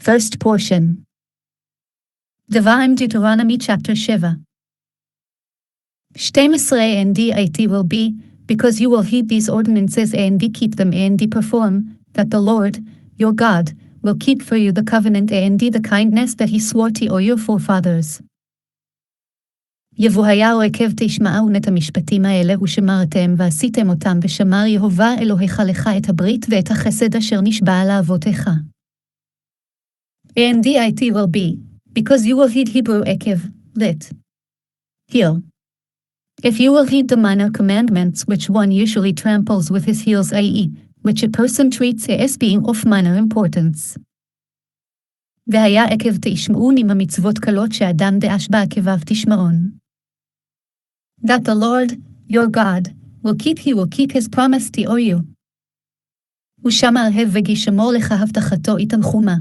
First portion. Devarim, Deuteronomy chapter 7. 12 and it will be, because you will heed these ordinances and keep them and perform, that the Lord, your God, will keep for you the covenant and the kindness that he swore to your forefathers. יבוא היה או עקב תשמעון את המשפטים האלה ושמרתם ועשיתם אותם ושמר יהוה אלוהיך לך את הברית ואת החסד אשר נשבע לאבותיך. And it will be, because you will heed Hebrew Eikev, lit. Heel. If you will heed the minor commandments which one usually tramples with his heels, i.e., which a person treats as being of minor importance. והיה עקב תשמעון עם המצוות קלות שאדם דאש בעקביו תשמעון. That the Lord, your God, he will keep his promise to you. ושמר וגישמור לך הבטחתו איתנחומה.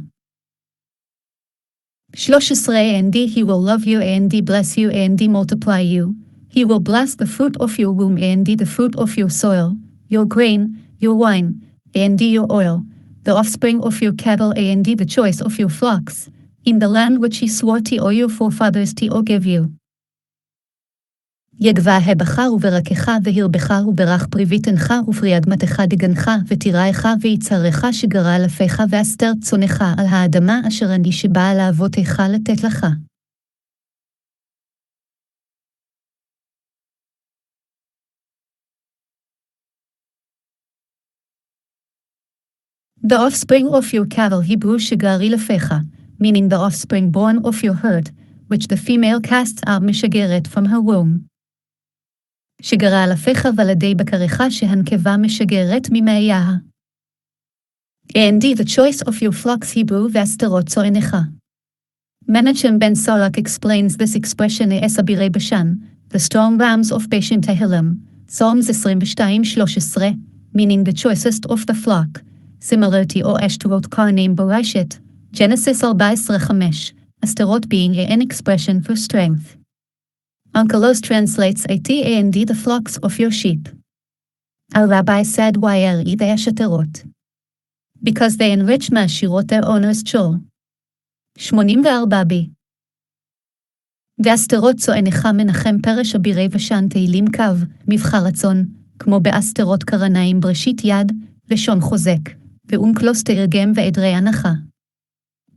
13 and he will love you and bless you and multiply you. He will bless the fruit of your womb and the fruit of your soil, your grain, your wine, and your oil, the offspring of your cattle and the choice of your flocks, in the land which he swore to your forefathers to give you. יגבה הבכר וברקך והרבך וברך פרי ביתנך ופרי אדמתך דגנך ותיראך ויצרך שגרה לפך ואסתר צונך על האדמה אשר אני שבאה לאבותיך לתת לך. The offspring of your cattle Hebrew shegari lefecha, meaning the offspring born of your herd, which the female casts out mishageret from her womb. שגרה לפך ולדי בקריך שהנקבה משגרת ממאיה. And the choice of your flocks Hebrew והסתרות צוענך. Menachem ben Sarak explains this expression as Abirei Bashan, the strong rams of Bashan Tehillim, Psalms 22:13, meaning the choicest of the flock, similar to Eshterot Karnaim Borashet, Genesis 14:5, Asterot being an expression for strength. Onkelos translates ita and the flocks of your sheep. Our rabbi said why they asheterot. Because they enrich mashirot their owner's chol. 84b. ואסתרות צוענך מנחם פרש אבירי ושן תהילים קו, מבחר רצון, כמו באסתרות קרניים בראשית יד, לשון חוזק, ואונקלוס תרגם ועדרי הנחה.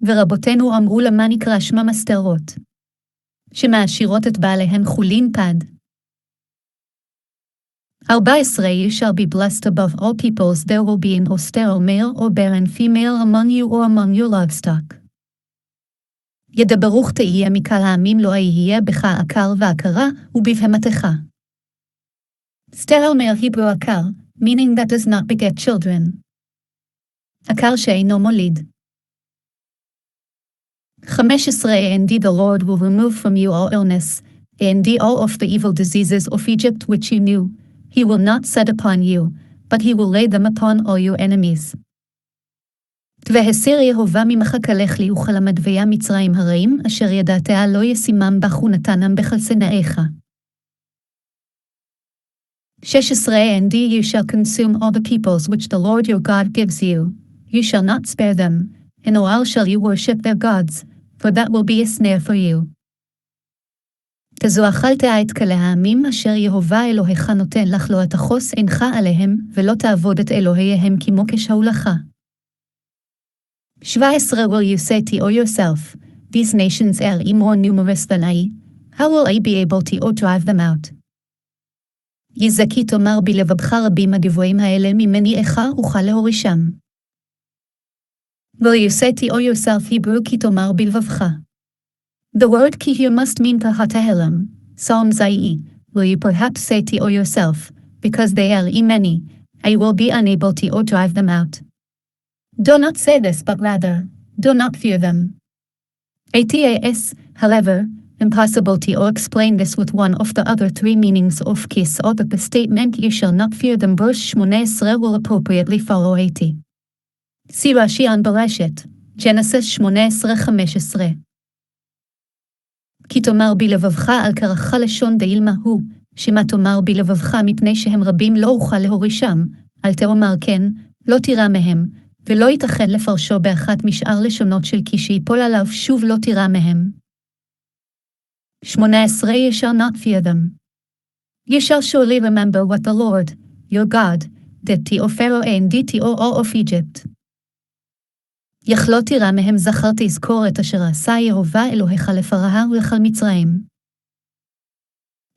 ורבותינו אמרו למה נקרא שמם אסתרות. שמעשירות את בעליהן חולין פד. 14 You shall be blessed above all peoples, there will be an austere male or barren female among you or among your livestock. ידברוך תהיה מקהל העמים לא יהיה בך עקר ועקרה ובבהמתך. Sterile male Hebrew עקר, meaning that does not beget children. עקר שאינו מוליד. 15 And the Lord will remove from you all illness, and all of the evil diseases of Egypt which you knew. He will not set upon you, but he will lay them upon all your enemies. והסיר יהוה ממך כלך לי וכלמדביה מצרים הרעים, אשר ידעתיה לא ישימם בך ונתנם בכל שנאיך. 16 And you shall consume all the peoples which the Lord your God gives you. You shall not spare them, in oil shall you worship their gods, for that will be a snare for you. תזועחלת את כלי העמים אשר יהוה אלוהיך נותן לך לא תחוס עינך עליהם, ולא תעבוד את אלוהיהם כמו כשהולך. 17 Will you say to yourself, these nations are more numerous than I? How will I be able to drive them out? יזכי תאמר בלבבך רבים הדברים האלה ממני איכה אוכל להורישם. Will you say to yourself Hebrew ki tomar bilvavcha? The word ki here must mean pahatahilem, Psalms i.e. Will you perhaps say to yourself, because they are many, I will be unable to drive them out. Do not say this but rather, do not fear them. It is, however, impossible to explain this with one of the other three meanings of kis or that the statement you shall not fear them verse 18 will appropriately follow 80. See Rashi on Bereshit, Genesis 18:15. כי תאמר בלבבך על קרחך לשון דילמה הוא, שמה תאמר בלבבך מפני שהם רבים לא אוכל להורישם, אל תאמר כן, לא תירא מהם, ולא ייתכן לפרשו באחת משאר לשונות של כי שיפול עליו שוב לא תירא מהם. 18 You shall not fear them. You shall surely remember what the Lord, your God, did to Pharaoh and to all of Egypt. יכלו תירא מהם זכר תזכור את אשר עשה יהוה אלוהיך לפרעה ולכל מצרים.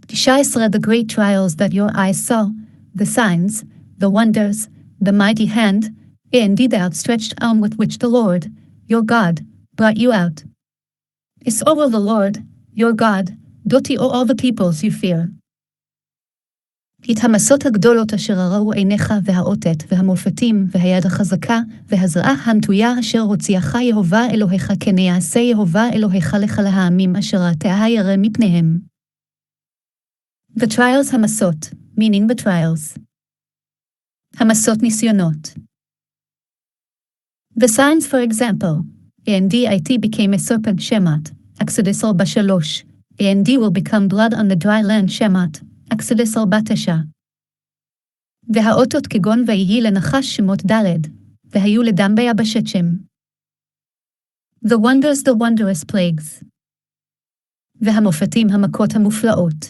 19 The great trials that your eyes saw, the signs, the wonders, the mighty hand, and the outstretched arm with which the Lord, your God, brought you out. Is over the Lord, your God, doty all the peoples you fear. את המסות הגדולות אשר ראו עיניך והאותת והמופתים והיד החזקה והזרעה הנטויה אשר הוציאך יהוה אלוהיך כן יעשה יהוה אלוהיך לך לעמים אשר אתה ירא מפניהם. The trials המסות, meaning the trials. המסות ניסיונות. The signs for example, and it became a serpent Shemat, Exodus 4:3, and will become blood on the dry land Shemat, Exodus 4:9. והאותות כגון ויהי לנחש שמות ד' והיו לדם ביבשת שם. The wonders the wondrous plagues. והמופתים המכות המופלאות.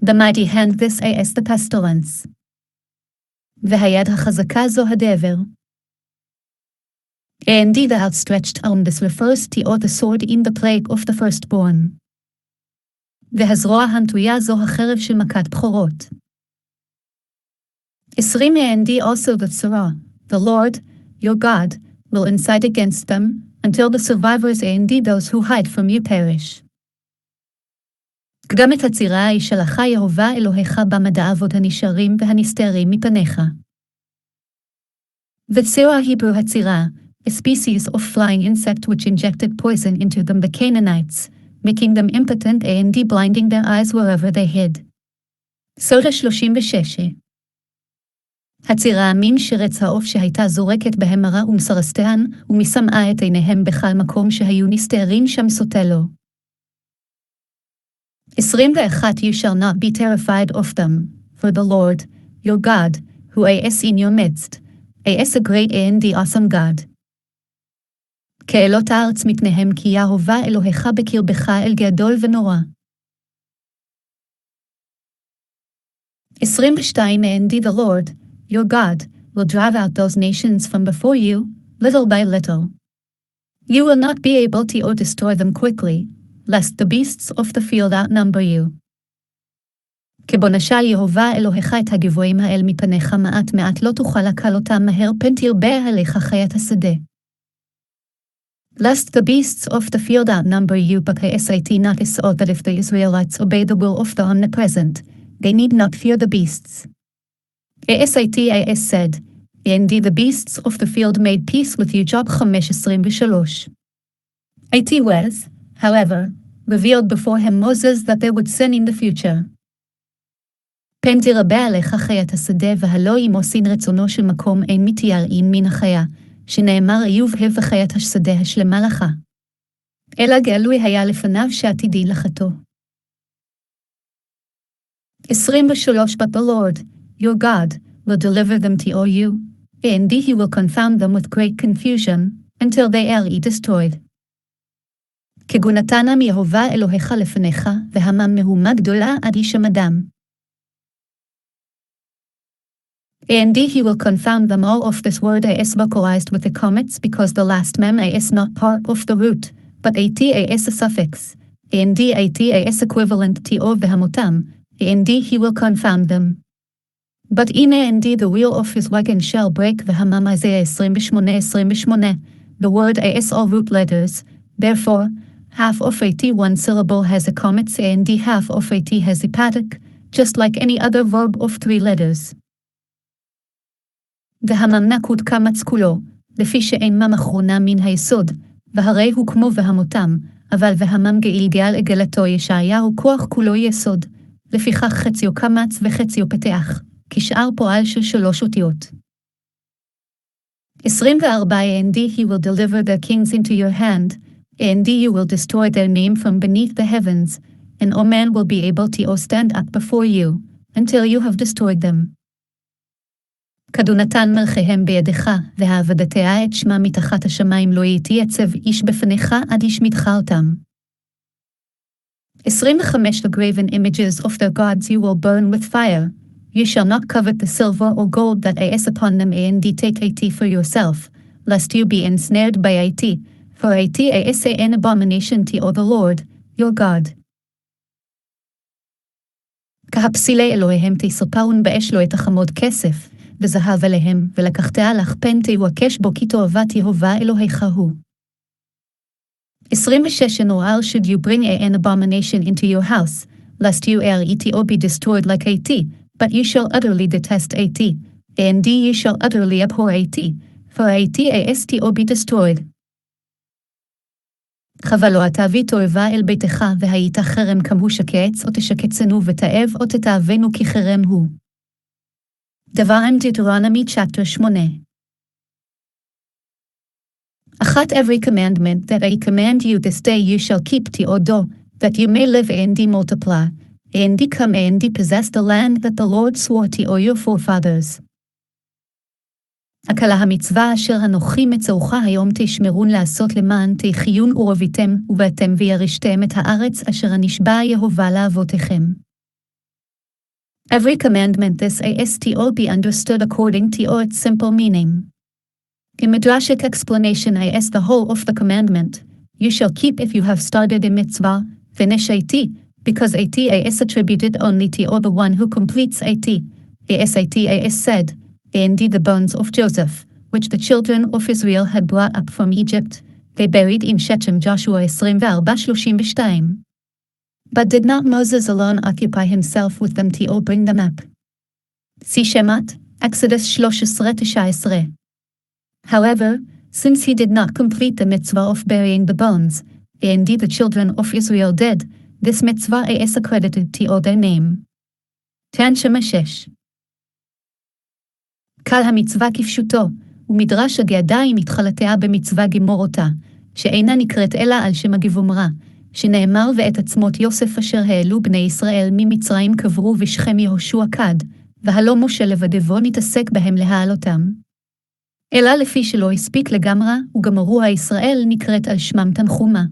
The mighty hand this is the pestilence. והיד החזקה זו הדבר. And the outstretched arm this refers to the sword in the plague of the firstborn. והזרוע הנטויה זו החרב של מכת בכורות. 20 And also the Torah, the Lord, your God, will incite against them, until the survivors and those who hide from you perish. קדם את הצירה ישלחה יהוה אלוהיך במדע אבות הנשארים והנסתרים מפניך. The tzira Hebrew הצירה, a species of flying insect which injected poison into them the Canaanites, making them impotent and blinding their eyes wherever they hid. סוטה 36. הצירה מין שרץ העוף שהייתה זורקת בהם מרה ומסרסתן, ומשמעה את עיניהם בכל מקום שהיו נסתרים שם סוטה לו. 21 You shall not be terrified of them, for the Lord, your God, who is in your midst, is a great and the awesome God. כאלות הארץ מפניהם כי יהוה אלוהיך בקרבך אל גדול ונורא. 22 And the Lord, your God, will drive out those nations from before you, little by little. You will not be able to destroy them quickly, lest the beasts of the field outnumber you. כבו נשל יהוה אלוהיך את הגבוהים האל מפניך מעט לא תוכל לקל אותם מהר פן תרבה עליך חיית השדה. Lest the beasts of the field outnumber you, but it not is so that if the Israelites obey the will of the Omnipresent, they need not fear the beasts. It said, Indeed the beasts of the field made peace with you. Job 5:23. It was, however, revealed before him Moses that they would sin in the future. פן תרבה עליך חיית השדה והלא אם עושין רצונו של מקום אין מתייראים מן החיה, שנאמר איוב הב וחיית השדה השלמה לך. אלא גלוי היה לפניו שעתידי לחתו. 23 But the Lord, your God, will deliver them to all you, and he will confound them with great confusion, until they are destroyed. כגונתנם יהוה אלוהיך לפניך, והמם מהומה גדולה עד ישמדם. And he will confound them all of this word is vocalized with the comets because the last mem is not part of the root, but ata is a suffix, and ata is equivalent to o vehamutam, and he will confound them. But and the wheel of his wagon shall break vehamam Isaiah 28:28. The word is all root letters, therefore, half of one syllable has a comets and half of has a patak, just like any other verb of 3 letters. והמם נקוד קמץ כולו, לפי שאין מם אחרונה מן היסוד, והרי הוא כמו והמותם, אבל והמם גאילגל אגלתו ישעיהו כוח כולו יסוד, לפיכך חציו קמץ וחציו פתח, כשאר פועל של 3 אותיות. 24 And he will deliver their kings into your hand, and you will destroy their name from beneath the heavens, and no man will be able to stand up before you, until you have destroyed them. כדונתן מלכיהם בידך, והעבדתיה את שמה מתחת השמיים לא יתייצב איש בפניך עד ישמידך אותם. 25 The graven images of their gods you will burn with fire. You shall not covet the silver or gold that is upon them and take it for yourself, lest you be ensnared by it, for it is an abomination to the Lord, your God. כהפסילי אלוהיהם תספרון באש לו את החמוד כסף, וזהב עליהם, ולקחתה לך פן תבקש בו כי תועבת יהובה אלוהיך הוא. 26 Nor should you bring an abomination into your house, lest you err it or be destroyed like it, but you shall utterly detest it, and you shall utterly abhor it, for it is to or be destroyed. חבל לא תביא תועבה אל ביתך, והיית חרם כמהו שקץ, או תשקצנו ותאב, או תתאבנו כי חרם הוא. Devarim Deuteronomy chapter 8. Every commandment that I command you this day you shall keep to or do, that you may live and multiply, and come and possess the land that the Lord swore to your forefathers. הקלה המצווה אשר אנוכי מצווך היום תשמרון לעשות למען תחיון ורביתם, ובאתם וירשתם את הארץ אשר נשבע יהובה לאבותיכם. Every commandment this is to all be understood according to all its simple meaning. In Midrashic explanation is the whole of the commandment, you shall keep if you have started a mitzvah, finish it, because it is attributed only to all the one who completes it. It is said, and the bones of Joseph, which the children of Israel had brought up from Egypt, they buried in Shechem Joshua 24:32. But did not Moses alone occupy himself with them to bring them up? See Shemat, Exodus 13:19. However, since he did not complete the mitzvah of burying the bones, and the children of Israel did, this mitzvah is accredited to their name. Tanshema 6. קל המצווה כפשוטו, ומדרש הגעדיים התחלתיה במצווה גמור אותה, שאינה נקראת אלא על שם הגבומרה, שנאמר ואת עצמות יוסף אשר העלו בני ישראל ממצרים קברו ושכם יהושע כד, והלא משה לבדבו נתעסק בהם להעלותם. אלא לפי שלא הספיק לגמרה, וגמרו הישראל נקראת על שמם תנחומה.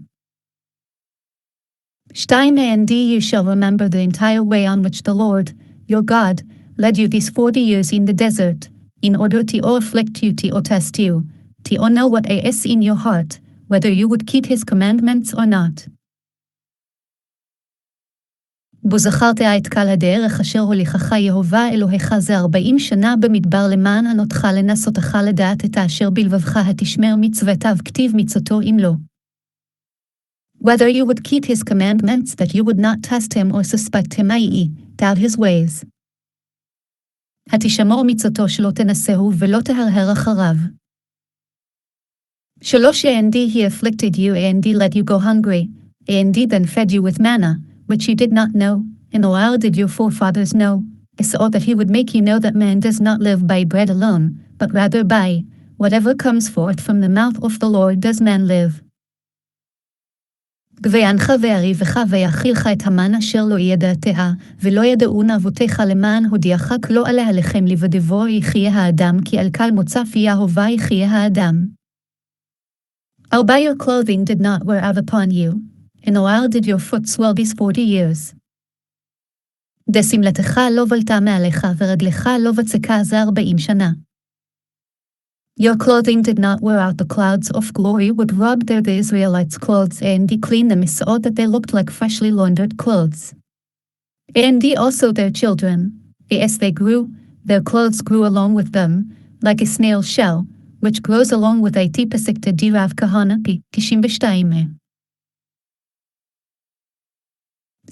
2 And you shall remember the entire way on which the Lord, your God, led you these 40 years in the desert, in order to afflict you to test you, to know what is in your heart, whether you would keep his commandments or not. בו זכרת את כל הדרך אשר הוליכך יהובה אלוהיך זה 40 שנה במדבר למען ענותך לנסותך לדעת את אשר בלבבך התשמר מצוותיו כתיב מצותו אם לא. Whether you would keep his commandments that you would not test him or suspect him doubt his ways. התשמור מצותו שלא תנסהו ולא תהרהר אחריו. 3 And he afflicted you and he let you go hungry, and he then fed you with manna, which you did not know, and or did your forefathers know, so that he would make you know that man does not live by bread alone, but rather by whatever comes forth from the mouth of the Lord does man live. ויענך ויריבך ויאכילך את המן אשר לא ידעתיה, ולא ידעון אבותיך למען הודיעך לא עליה לכם לבדבו יחיה האדם, כי על כל מוצא יהובה יחיה האדם. 4 Your clothing did not wear out upon you, and or did your foot swell these 40 years. דשמלתך לא בלטה מעליך ורגלך לא בצקה זה 40 שנה. Your clothing did not wear out. The clouds of glory would rub the Israelites' clothes and clean them so that they looked like freshly laundered clothes. And also their children, as they grew, their clothes grew along with them, like a snail shell, which grows along with a tipasikta dirav kahana pi 92.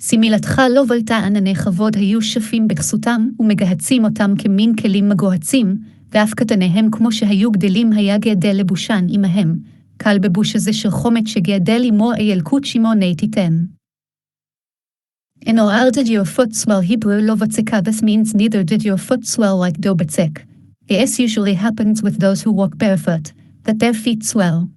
סימילתך לא בלטה ענני כבוד היו שפים בכסותם ומגהצים אותם כמין כלים מגוהצים, ואף קטניהם כמו שהיו גדלים היה גדל לבושן עמהם, קל בבוש הזה של חומת שגדל עמו ילקוט שמעוני תיתן. And or did your foot swell Hebrew lo vatzeka. This means neither did your foot swell like dough batzek. It usually happens with those who walk barefoot, that their feet swell.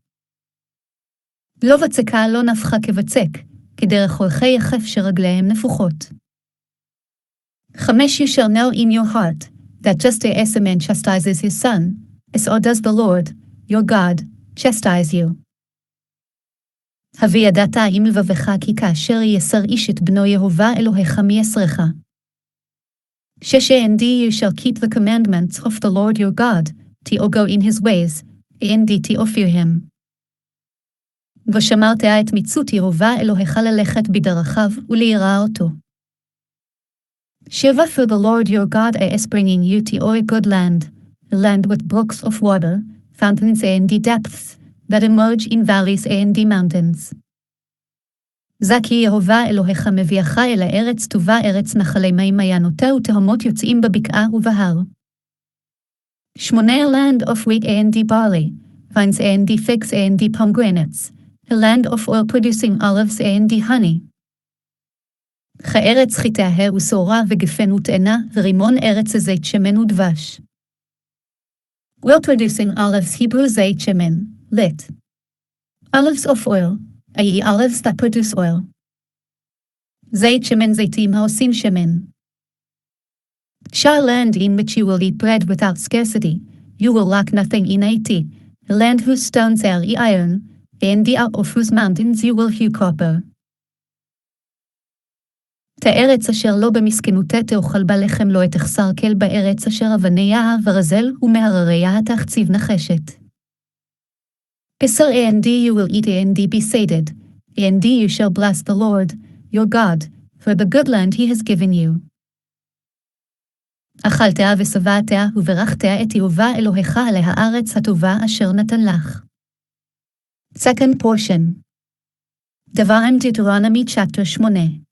לא vatzeka לא נפחה כבצק, כדרך הולכי יחף שרגליהם נפוחות. 5 You shall know in your heart, that just as a man chastises his son, so does the Lord, your God, chastise you. הביא ידעת עם לבבך כי כאשר יסר איש את בנו יהובה אלוהיך מייסרך. And you shall keep the commandments of the Lord your God, to go in his ways, and to fear him. ושמרת את מצוות יהובה אלוהיך ללכת בדרכיו וליראה אותו. For the Lord your God is bringing you to a good land, a land with brooks of water, fountains and depths, that emerge in valleys and mountains. כי יהובה אלוהיך מביאך אל הארץ טובה ארץ נחלי מי מעיינותה ותהומות יוצאים בבקעה ובהר. A land of wheat and barley, vines and figs and pomegranates, a land of oil-producing olives and honey. ארץ חיטה ושעורה וגפן ותאנה ורימון ארץ זית שמן ודבש. Oil-producing olives Hebrew זית שמן, lit. Olives of oil, i.e. olives that produce oil. זית שמן זיתים העושים שמן. Land in which you will eat bread without scarcity, you will lack nothing in it, a land whose stones are iron, and out of whose mountains you will hew copper. הארץ אשר לא במסכנותה תאכל בה לחם לא תחסר כל בארץ אשר אבניה ברזל ומהרריה תחציב נחשת. And you will eat and be sated, and you shall bless the Lord, your God, for the good land he has given you. אכלת ושבעת וברכת את יהובה אלוהיך על הארץ הטובה אשר נתן לך. Second portion. Devarim Deuteronomy chapter 8.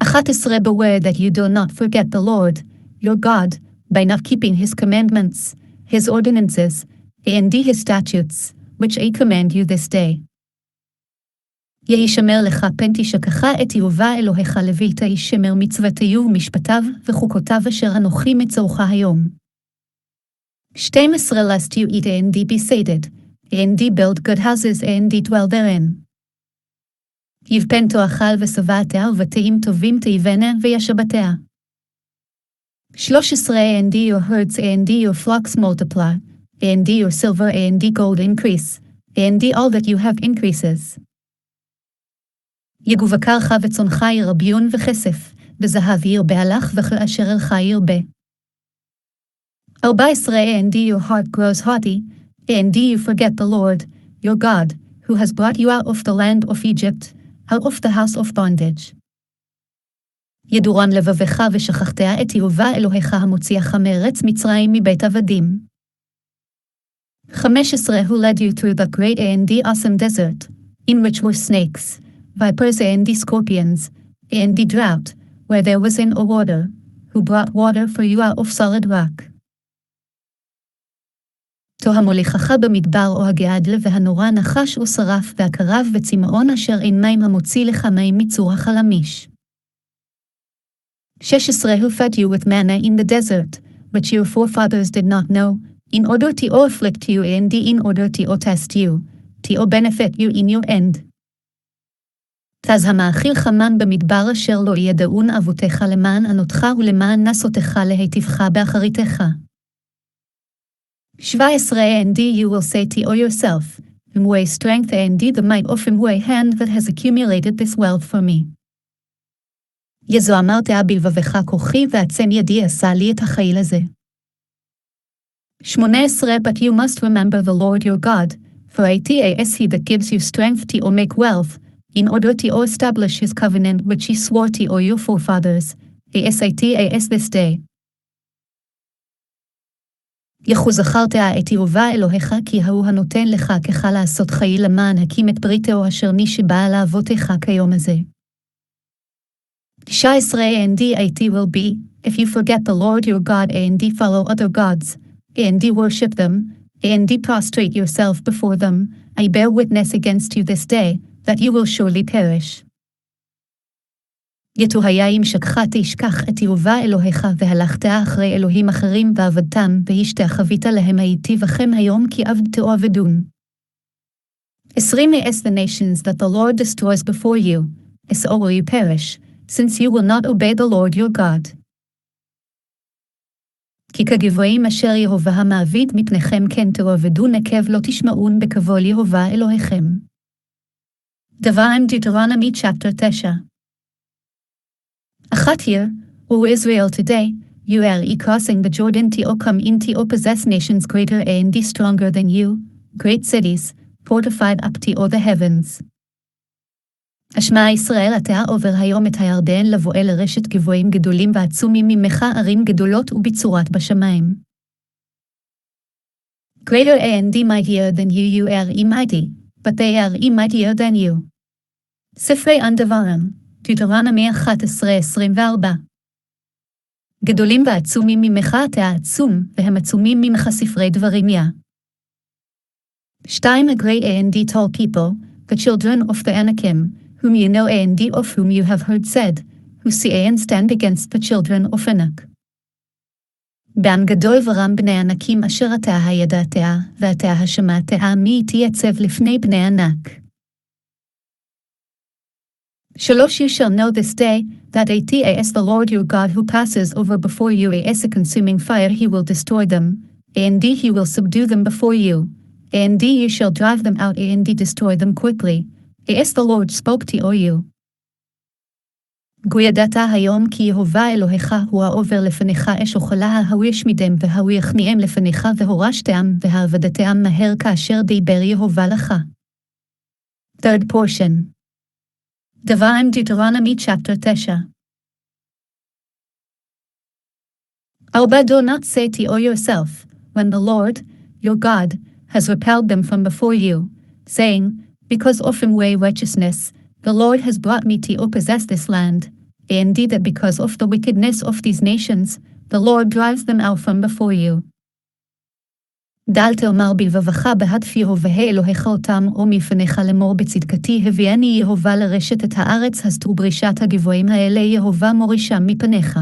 11 Beware that you do not forget the Lord, your God, by not keeping his commandments, his ordinances, and his statutes, which I command you this day. ישמר לך פן תשכח את יהובה אלוהיך לבית ישמר מצוותיו ומשפטיו וחוקותיו אשר אנוכי מצורך היום. 12 Lest you eat and be sated, and build good houses and dwell therein. פן תאכל ושבעתה ובתים טובים תיבנה וישבתיה. 13 And your herds and your flocks multiply, and your silver and gold increase, and all that you have increases. יגוב בקרך וצונך ירביון וכסף, וזהב ירבה לך וכאשר לך ירבה. 14 And your heart grows haughty, and you forget the Lord, your God, who has brought you out of the land of Egypt, out of the house of bondage. ידורן לבבך ושכחת את יהובה אלוהיך המוציאך מארץ מצרים מבית עבדים. 15 Who led you through the great and awesome desert, in which were snakes, vipers and scorpions, and drought, where there was no water, who brought water for you out of solid rock. המוליכך במדבר או הגעדל והנורא נחש ושרף והקרב וצמאון אשר אין מים המוציא לך מים מצור החלמיש. 16 Who fed you with manna in the desert, which your forefathers did not know, in order to afflict you and in order to test you, to benefit you in your end. תז המאכיל חמן במדבר אשר לא ידעון אבותיך למען ענותך ולמען נסותך להיטיבך באחריתך. 17 And you will say to yourself, Umway strength and the might of Umway hand that has accumulated this wealth for me. יזו אמרת בלבבך כוחי ועצם ידי עשה לי את החיל הזה. 18 But you must remember the Lord your God, for it is he that gives you strength to make wealth, in order to establish his covenant which he swore to your forefathers, as this day. יחו זכרת את יהובה אלוהיך כי הוא הנותן לך ככה לעשות חיל למען הקים את בריתו אשר נשבע לאבותיך כיום הזה. 19 And it will be, if you forget the Lord your God and follow other gods, and worship them, and prostrate yourself before them, I bear witness against you this day, that you will surely perish. יתוהיה אם שקך תשכח את יהובה אלוהיך והלכת אחרי אלוהים אחרים ועבדתם והשתחווית להם הייתי בכם היום כי תעבדון. 20 As the nations that the Lord destroys before you, so will you perish, since you will not obey the Lord your God. כי כגבוהים אשר יהובה המעביד מפניכם כן תעבדו נקב לא תשמעון בקבול יהובה אלוהיכם. Devarim Deuteronomy chapter 9. Achat here, O Israel today, you are crossing the Jordan to come in to possess nations greater and stronger than you, great cities, fortified up to all the heavens. אשמע ישראל אתה עובר היום את הירדן לבוא אל רשת גבוהים גדולים ועצומים ממך ערים גדולות ובצורת בשמיים. Greater and mightier than you are mighty, but they are mightier than you. ספרי דברים, deuteronomy 11:24. גדולים ועצומים ממך אתה עצום, והם עצומים ממך ספרי דברימיה. 2. A great and tall people, the children of the Anakim, whom you know and of whom you have heard said, who see and stand against the children of Anak. בעם גדול ורם בני ענקים אשר אתה הידעתה, ואתה השמעתה מי תייצב לפני בני ענק. 3. You shall know this day, that as the Lord your God who passes over before you as a consuming fire he will destroy them, and he will subdue them before you, and you shall drive them out and destroy them quickly, as the Lord spoke to you. גוידעת היום כי יהובה אלוהיך הוא העובר לפניך אש אוכלה ההוא ישמידם וההוא יכניעם לפניך והורשתם והעבדתם מהר כאשר דיבר יהובה לך. 3rd portion. Devarim Deuteronomy chapter 9. 4. Do not say to yourself, when the Lord, your God, has repelled them from before you, saying, because of my righteousness, the Lord has brought me to possess this land, and that because of the wickedness of these nations, the Lord drives them out from before you. דל תאמר בלבבך בהדף יהובה אלוהיך אותם או מפניך לאמור בצדקתי הביאני יהובה לרשת את הארץ הסתרו ברישת הגבוהים האלה יהובה מורישם מפניך.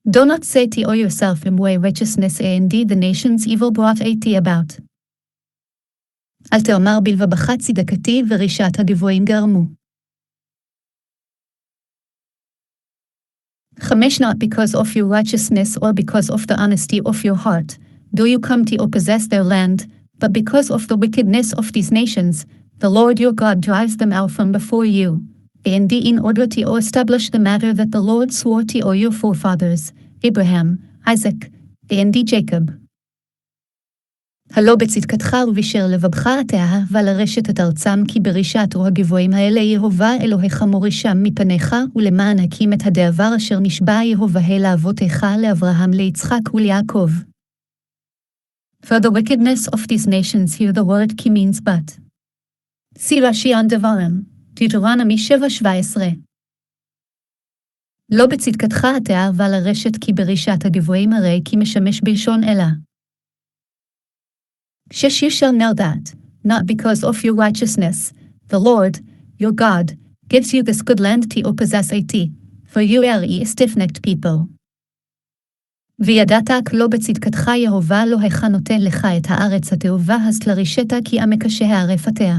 Do not say to yourself in way righteousness and the nations evil brought about. אל תאמר בלבבך צדקתי ורישת הגבוהים גרמו. 5. Not because of your righteousness or because of the honesty of your heart, do you come to possess their land, but because of the wickedness of these nations, the Lord your God drives them out from before you, and in order to establish the matter that the Lord swore to your forefathers, Abraham, Isaac, and Jacob. הלא בצדקתך ובשר לבבך אתה ולרשת את ארצם כי ברישת או הגבוהים האלה יהובה אלוהיך מורישם מפניך ולמען הקים את הדבר אשר נשבע יהובה לאבותיך לאברהם ליצחק וליעקב. For the wickedness of these nations hear the word כי means but. See Rashi on Devarim, Deuteronomy 7:17. לא בצדקתך אתה ולרשת כי ברישת הגבוהים הרי כי משמש בלשון אלה. 6. You shall know that, not because of your righteousness, the Lord, your God, gives you this good land to possess it, for you are a stiff-necked people. וידעת לא בצדקתך יהובה אלוהיך נותן לך את הארץ התאובה אז לרשתה כי עמקשה הערפתיה.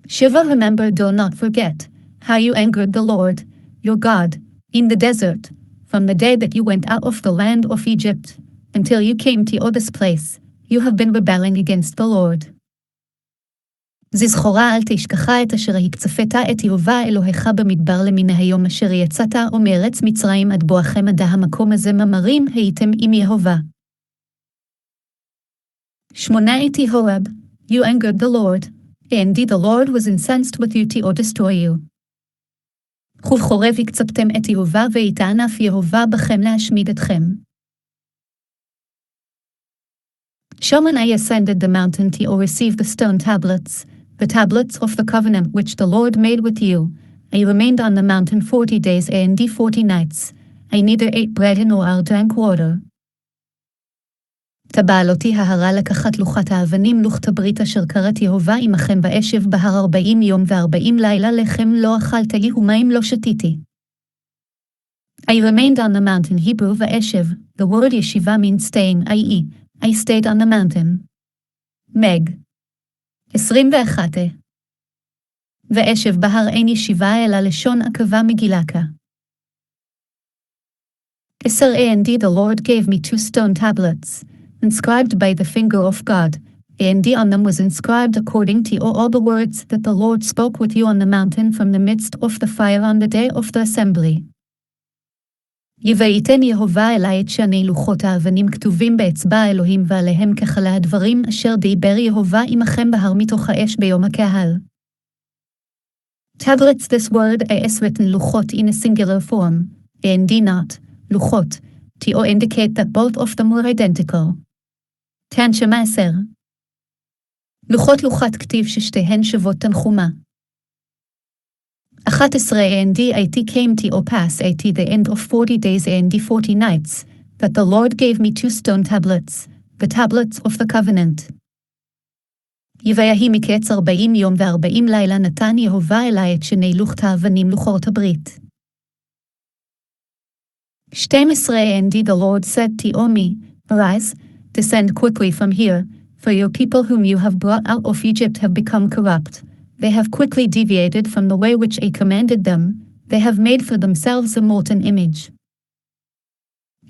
7. Remember, do not forget, how you angered the Lord, your God, in the desert, from the day that you went out of the land of Egypt, until you came to this place, you have been rebelling against the Lord. זכורה אל תשכחה את אשר הקצפת את יהובה אלוהיך במדבר למן היום אשר יצאת ומארץ מצרים עד בואכם עד המקום הזה ממרים הייתם עם יהובה. 8. Horeb, you angered the Lord, and the Lord was incensed with you to destroy you. ובחורב הקצפתם את יהובה ויטענף יהובה בכם להשמיד אתכם. Shaman I ascended the mountain to receive the stone tablets, the tablets of the covenant which the Lord made with you. I remained on the mountain 40 days and 40 nights. I neither ate bread nor drank water. תבעלותי ההרה לקחת לוחת האבנים לוחת הברית אשר קראת יהובה עמכם ואשב בהר 40 יום ו40 לילה לחם לא אכלת לי ומים לא שתיתי. I remained on the mountain Hebrew ואשב, the word yeshiva means staying, i.e., I stayed on the mountain. Meg. 21. ואשב בהר אין ישיבה אלא לשון עקבה מגילקה. Eser and the Lord gave me 2 stone tablets, inscribed by the finger of God, and on them was inscribed according to all the words that the Lord spoke with you on the mountain from the midst of the fire on the day of the assembly. יבייתן יהובה אלי את שני לוחות האבנים כתובים באצבע אלוהים ועליהם ככלה הדברים אשר דיבר יהובה עמכם בהר מתוך האש ביום הקהל. Tablets, this word is written luchot in a singular form, and not luchot, to indicate that both of them were identical. תן מעשר. לוחות לוחת כתיב ששתיהן שוות תנחומה. 11 and it came to pass at the end of 40 days and 40 nights, that the Lord gave me 2 stone tablets, the tablets of the covenant. יבהי מקץ 40 יום ו40 לילה נתן יהובה אלי את שני לוחות האבנים לוחות הברית. 12 and the Lord said to me, Arise, descend quickly from here, for your people whom you have brought out of Egypt have become corrupt. They have quickly deviated from the way which I commanded them. They have made for themselves a molten image.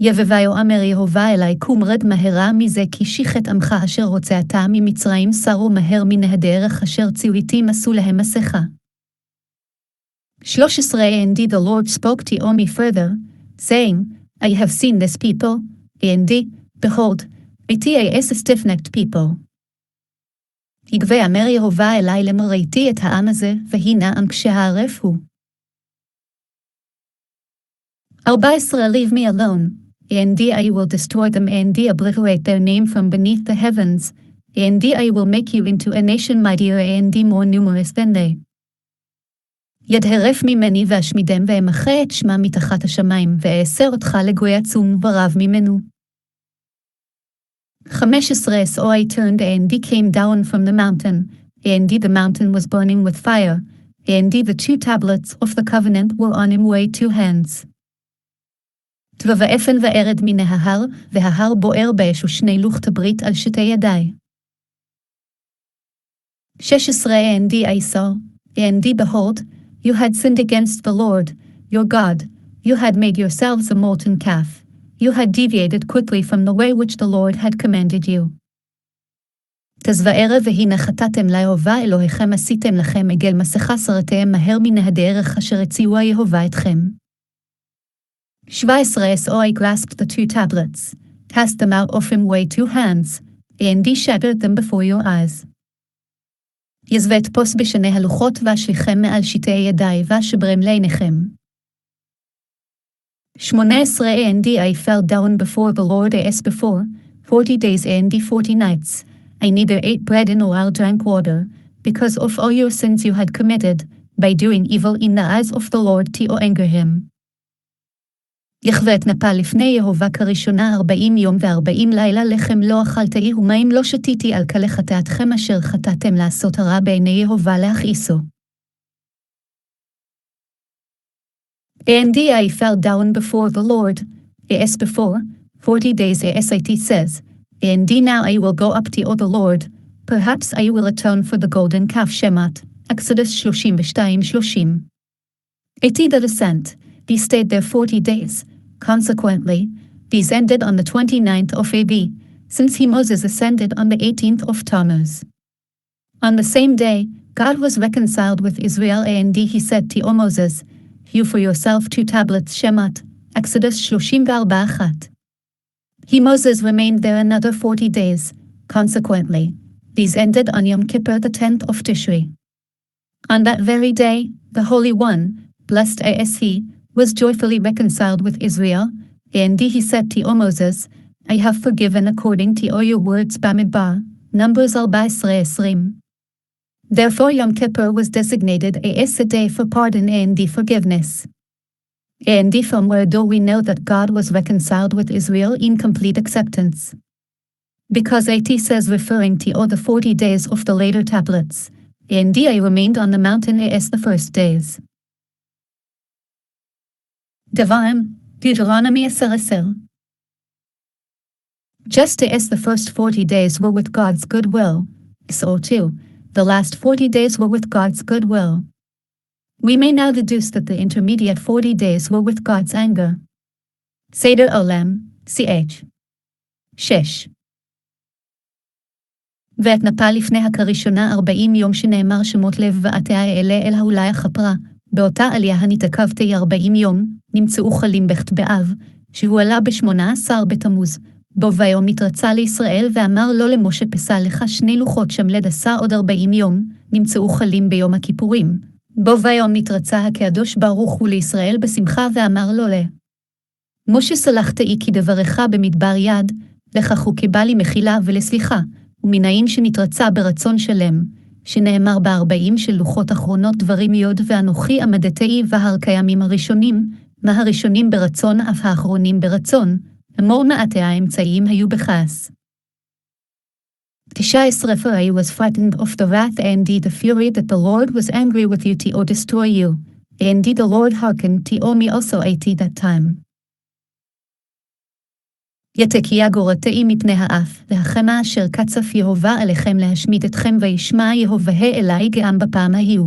יבוא אמר יהובה אלי קום רד מהרה מזה כי שיחת עמך אשר הוצאתה ממצרים סרו מהר מן הדרך אשר ציוויתים עשו להם מסכה. 13 And the Lord spoke to me further, saying, I have seen this people, and behold, it is a stiff-necked people. יגבה אמר יהובה אלי למראיתי את העם הזה, והנה עם כשהערף הוא. 14 Leave me alone, and I will destroy them and obliterate their name from beneath the heavens, and I will make you into a nation mightier and more numerous than they. ידהרף ממני ואשמידם ואמחה את שמה מתחת השמיים, ואאסר אותך לגוי עצום ורב ממנו. 15 So I turned and came down from the mountain, and the mountain was burning with fire, and the 2 tablets of the covenant were on him way 2 hands. ואפן וארד מן ההר, וההר בוער באש ושני לוחות הברית על שתי ידי. 16 And I saw, and behold, you had sinned against the Lord, your God, you had made yourselves a molten calf, you had deviated quickly from the way which the Lord had commanded you. תזבערה והנה חטאתם ליהובה אלוהיכם עשיתם לכם עגל מסכה סרתם מהר מן הדרך אשר הציוע יהובה אתכם. 17 So I grasped the 2 tablets, cast them out of him way 2 hands, and shattered them before your eyes. יזבט פוס בשני הלוחות ואשליכם מעל שתי ידי ואשברם לעיניכם. 18 And I fell down before the Lord as before, 40 days and 40 nights. I neither ate bread nor drank water, because of all your sins you had committed, by doing evil in the eyes of the Lord to anger him. יחווה את נפה לפני יהובה כראשונה 40 יום ו40 לילה לחם לא אכלתי ומים לא שתיתי על כלי חטאתכם אשר חטאתם לעשות הרע בעיני יהובה להכעיסו. And I fell down before the Lord, as before, 40 days as it says, and now I will go up to the Lord, perhaps I will atone for the golden calf Shemat, Exodus 32:30. The descent, they stayed there 40 days. Consequently, these ended on the 29th of Av, since Moses ascended on the 18th of Tammuz. On the same day, God was reconciled with Israel, and he said to Moses, You for yourself 2 tablets Shemat, Exodus 34:1. Moses remained there another 40 days. Consequently, these ended on Yom Kippur the 10th of Tishri. On that very day, the Holy One, blessed is he, was joyfully reconciled with Israel, and he said to Moses, I have forgiven according to all your words Bamidbar, Numbers 14:20. Therefore Yom Kippur was designated as a day for pardon and forgiveness. And from where do we know that God was reconciled with Israel in complete acceptance? Because it says referring to all the 40 days of the later tablets, and I remained on the mountain as the first days. Devarim, Deuteronomy 10:10. Just as the first 40 days were with God's goodwill, so too, the last 40 days were with God's goodwill. We may now deduce that the intermediate 40 days were with God's anger. סדר עולם, ch. 6. ואת נפל לפני הכראשונה 40 יום שנאמר שמות לב ועתיה אלה אל האולי החפרה, באותה עלייה הנתעכבתי 40 יום, נמצאו חלים בכת באב, שהוא עלה ב-18 בתמוז, בו ויום נתרצה לישראל ואמר לו למשה פסע לך 2 לוחות שמלד עשה עוד 40 יום, נמצאו חלים ביום הכיפורים, בו ויום נתרצה הקדוש ברוך הוא לישראל בשמחה ואמר לו משה סלחתאי כי דברך במדבר יד, לכך הוא קיבל לי מחילה ולסליחה, ומנין שנתרצה ברצון שלם, שנאמר ב40 של לוחות אחרונות דברים יוד ואנוכי עמדתאי והר קיימים הראשונים, מה הראשונים ברצון אף האחרונים ברצון, אמור מעטי האמצעים היו בכעס. 19 For I was frightened of the wrath and the fury that the Lord was angry with you to destroy you, and the Lord hearkened to me also at that time. יתקיה גורתאי מפני האף, והחמה אשר קצף יהובה עליכם להשמיד אתכם וישמע יהובה אלי גם בפעם ההיא.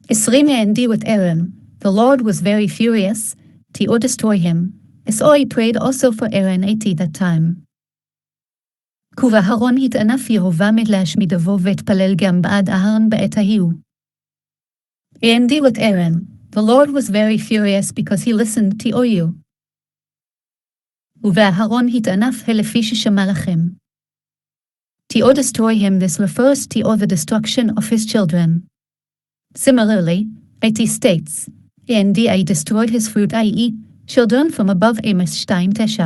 20 And with Aaron, the Lord was very furious, to destroy him, so I prayed also for Aaron at that time. ובאהרון התענף יהובה מת להשמידבו והתפלל גם בעד אהרון בעת ההיא. And with Aaron, the Lord was very furious because he listened to you. ובאהרון התענף לפי ששמע לכם. To destroy him this refers to the destruction of his children. Similarly, it states, and I destroyed his fruit i.e., children from above Amos 2:9.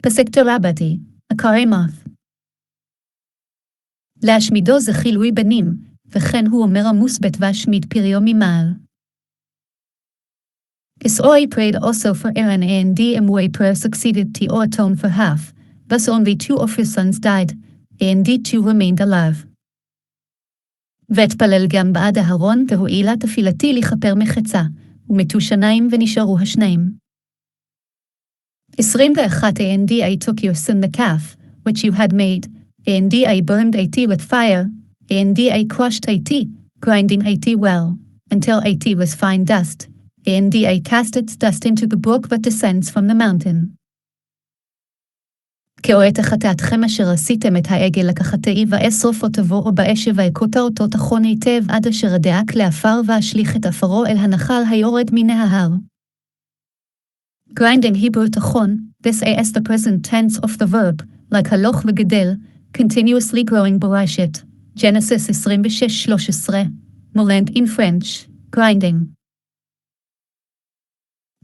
פסק תורה בתי, עקרי מות. להשמידו זה חילוי בנים, וכן הוא אומר עמוס בית והשמיד פריו ממעל. So I prayed also for Aaron and the prayer succeeded to atone for half, thus only 2 of his sons died, and the 2 remained alive. והתפלל גם בעד אהרון והועילה תפילתי לכפר מחצה, ומתו שניים ונשארו השניים. 21 And I took your son the calf, which you had made, and I burned it with fire, and I crushed it, grinding it well, until it was fine dust. And I cast its dust into the brook that descends from the mountain. כאות החטאתכם אשר עשיתם את העגל לקחתאי ואשרוף אותו או באש ואכותה אותו תחון היטב עד אשר אדאק לעפר ואשליך את עפרו אל הנחל היורד מן ההר. Grinding Hebrew תחון, this is the present tense of the verb, like הלוך וגדל, continuously growing ברשת, Genesis 26:13, moulin in French, grinding.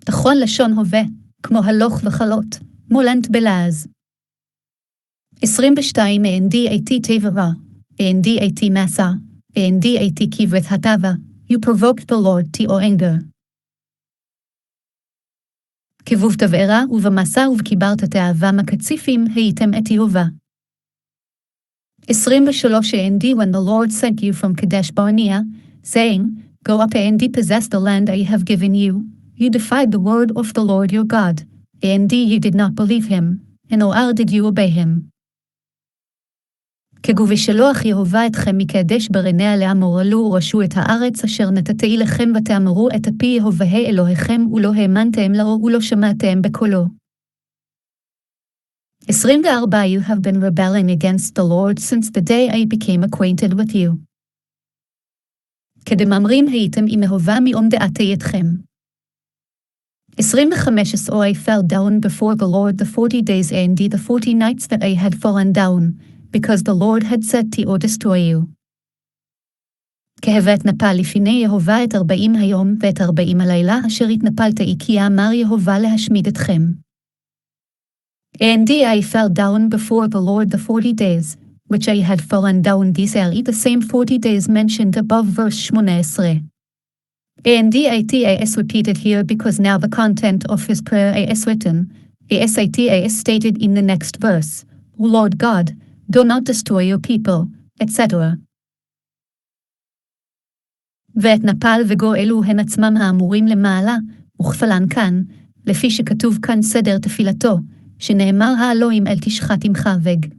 תחון לשון הווה, כמו הלוך וחלות, מולנט בלעז. 22 And it תברה, and it מסה, and it כברת הטבה, you provoked the Lord to anger. כבוב תבערה ובמסה ובכיברת תאווה מקציפים הייתם את יהובה. 23 And when the Lord sent you from Kadesh Barnea, saying, Go up and possess the land I have given you, you defied the word of the Lord your God, and you did not believe him, and nor did you obey him. כגובשלוח יהובה אתכם מקדש ברנע לאמור עלו ורשו את הארץ אשר נתתי לכם ותאמרו את הפי יהובה אלוהיכם ולא האמנתם לו ולא שמעתם בקולו. 24 You have been rebelling against the Lord since the day I became acquainted with you. כדמאמרים הייתם עם יהובה מעומדעתי אתכם. 25 So I fell down before the Lord the 40 days and the 40 nights that I had fallen down, because the Lord had said to destroy you. כהבת נפל לפני יהובה את 40 היום ואת 40 הלילה אשר התנפלת כי אמר יהובה להשמיד אתכם. And I fell down before the Lord the 40 days, which I had fallen down these are the same 40 days mentioned above verse 18. And it is repeated here because now the content of his prayer is written, it is stated in the next verse, O Lord God, do not destroy your people, etc. ואת נפל וגואלו הן עצמם האמורים למעלה, וכפלן כאן, לפי שכתוב כאן סדר תפילתו, שנאמר האלוהים אל תשחט עמך וגג.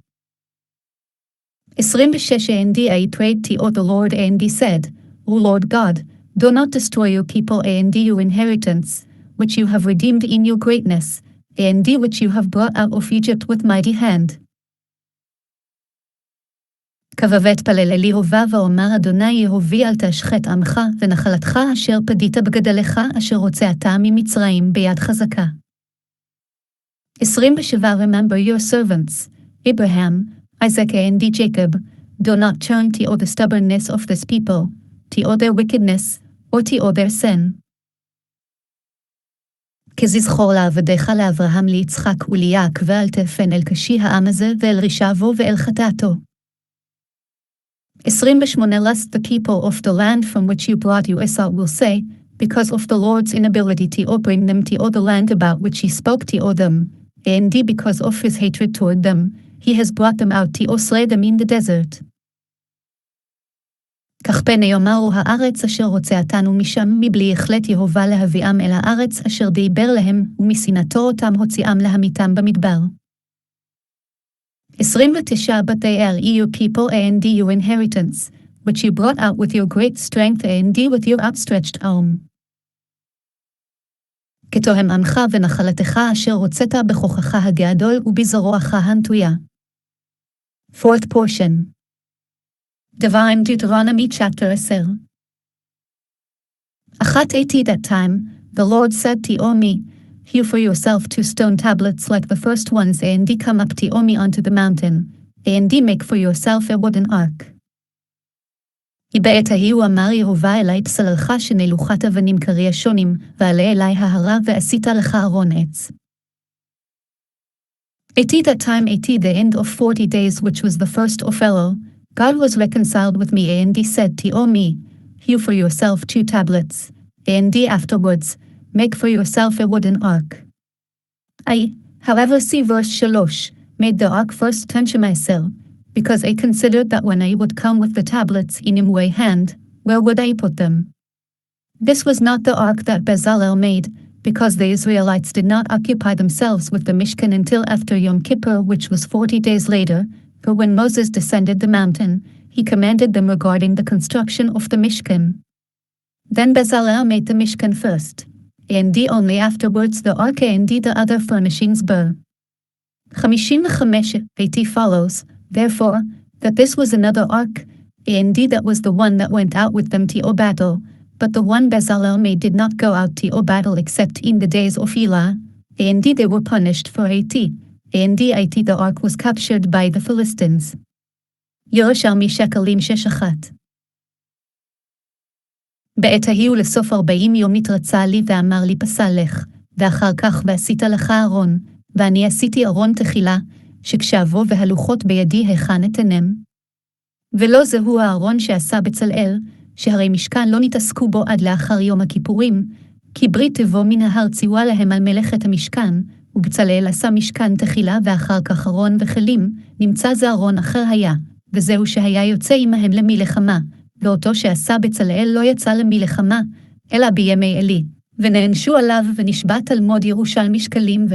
26 And I prayed to the Lord and he said, O Lord God, do not destroy your people and your inheritance, which you have redeemed in your greatness, and which you have brought out of Egypt with mighty hand. כבבת פלל אל יהובה ואומר אדוני יהובי אל תשחט עמך ונחלתך אשר פדית בגדלך אשר הוצאתה ממצרים ביד חזקה. 27 Remember your servants, Abraham, Isaac and Jacob, do not turn to the stubbornness of this people, to their wickedness, or to their sin. כזכור לעבדיך לאברהם ליצחק וליעקב ואל תפן אל קשי העם הזה ואל רשעבו ואל חטאתו. 28 Lest the people of the land from which you brought you out will say, because of the Lord's inability to bring them to the land about which he spoke to them, and because of his hatred toward them, he has brought them out to slay them in the desert. כך פן יאמרו הארץ אשר הוצאתנו משם מבלי החלט יהובה להביאם אל הארץ אשר דיבר להם ומשנאתו אותם הוציאם להמיתם במדבר. 29 But they are your people and your inheritance, which you brought out with your great strength and with your outstretched arm. כתוהם עמך ונחלתך אשר הוצאת בכוחך הגדול ובזרועך הנטויה. Fourth portion. Devarim Deuteronomy chapter 10. At that time, the Lord said to me, hew for yourself 2 stone tablets like the first ones and come up to me onto the mountain, and make for yourself a wooden ark. בעת ההיא אמר יהובה אלי פסללך שני לוחות אבנים כרישונים, ועלה אלי ההרה ועשית לך ארון עץ. At that time, the end of 40 days, which was the first of Elul, God was reconciled with me, and he said to me, hew for yourself 2 tablets, and afterwards, make for yourself a wooden ark. I, however, see verse 3, made the ark first to myself, because I considered that when I would come with the tablets in my hand, where would I put them? This was not the ark that Bezalel made, because the Israelites did not occupy themselves with the Mishkan until after Yom Kippur, which was 40 days later, for when Moses descended the mountain, he commanded them regarding the construction of the Mishkan. Then Bezalel made the Mishkan first, and only afterwards the ark and the other furnishings were. 55 follows, therefore, that this was another ark, and that was the one that went out with them to battle, but the one Bezalel made did not go out to battle except in the days of Elah, and they were punished for it, and the ark was captured by the Philistines. ירושלמי שקלים 6:1. בעת ההיא ולסוף 40 יום נתרצה לי ואמר לי פסל לך, ואחר כך ועשית לך ארון, ואני עשיתי ארון תחילה, שכשאבוא והלוחות בידי היכן אתנם. ולא זהו הארון שעשה בצלאל, שהרי משכן לא נתעסקו בו עד לאחר יום הכיפורים, כי ברית תבוא מן ההר ציווה להם על מלאכת המשכן, ובצלאל עשה משכן תחילה ואחר כך ארון וכלים, נמצא זה ארון אחר היה, וזהו שהיה יוצא עמהם למלחמה, ואותו שעשה בצלאל לא יצא למלחמה, אלא בימי עלי, ונענשו עליו ונשבע תלמוד ירושלמי שקלים ו...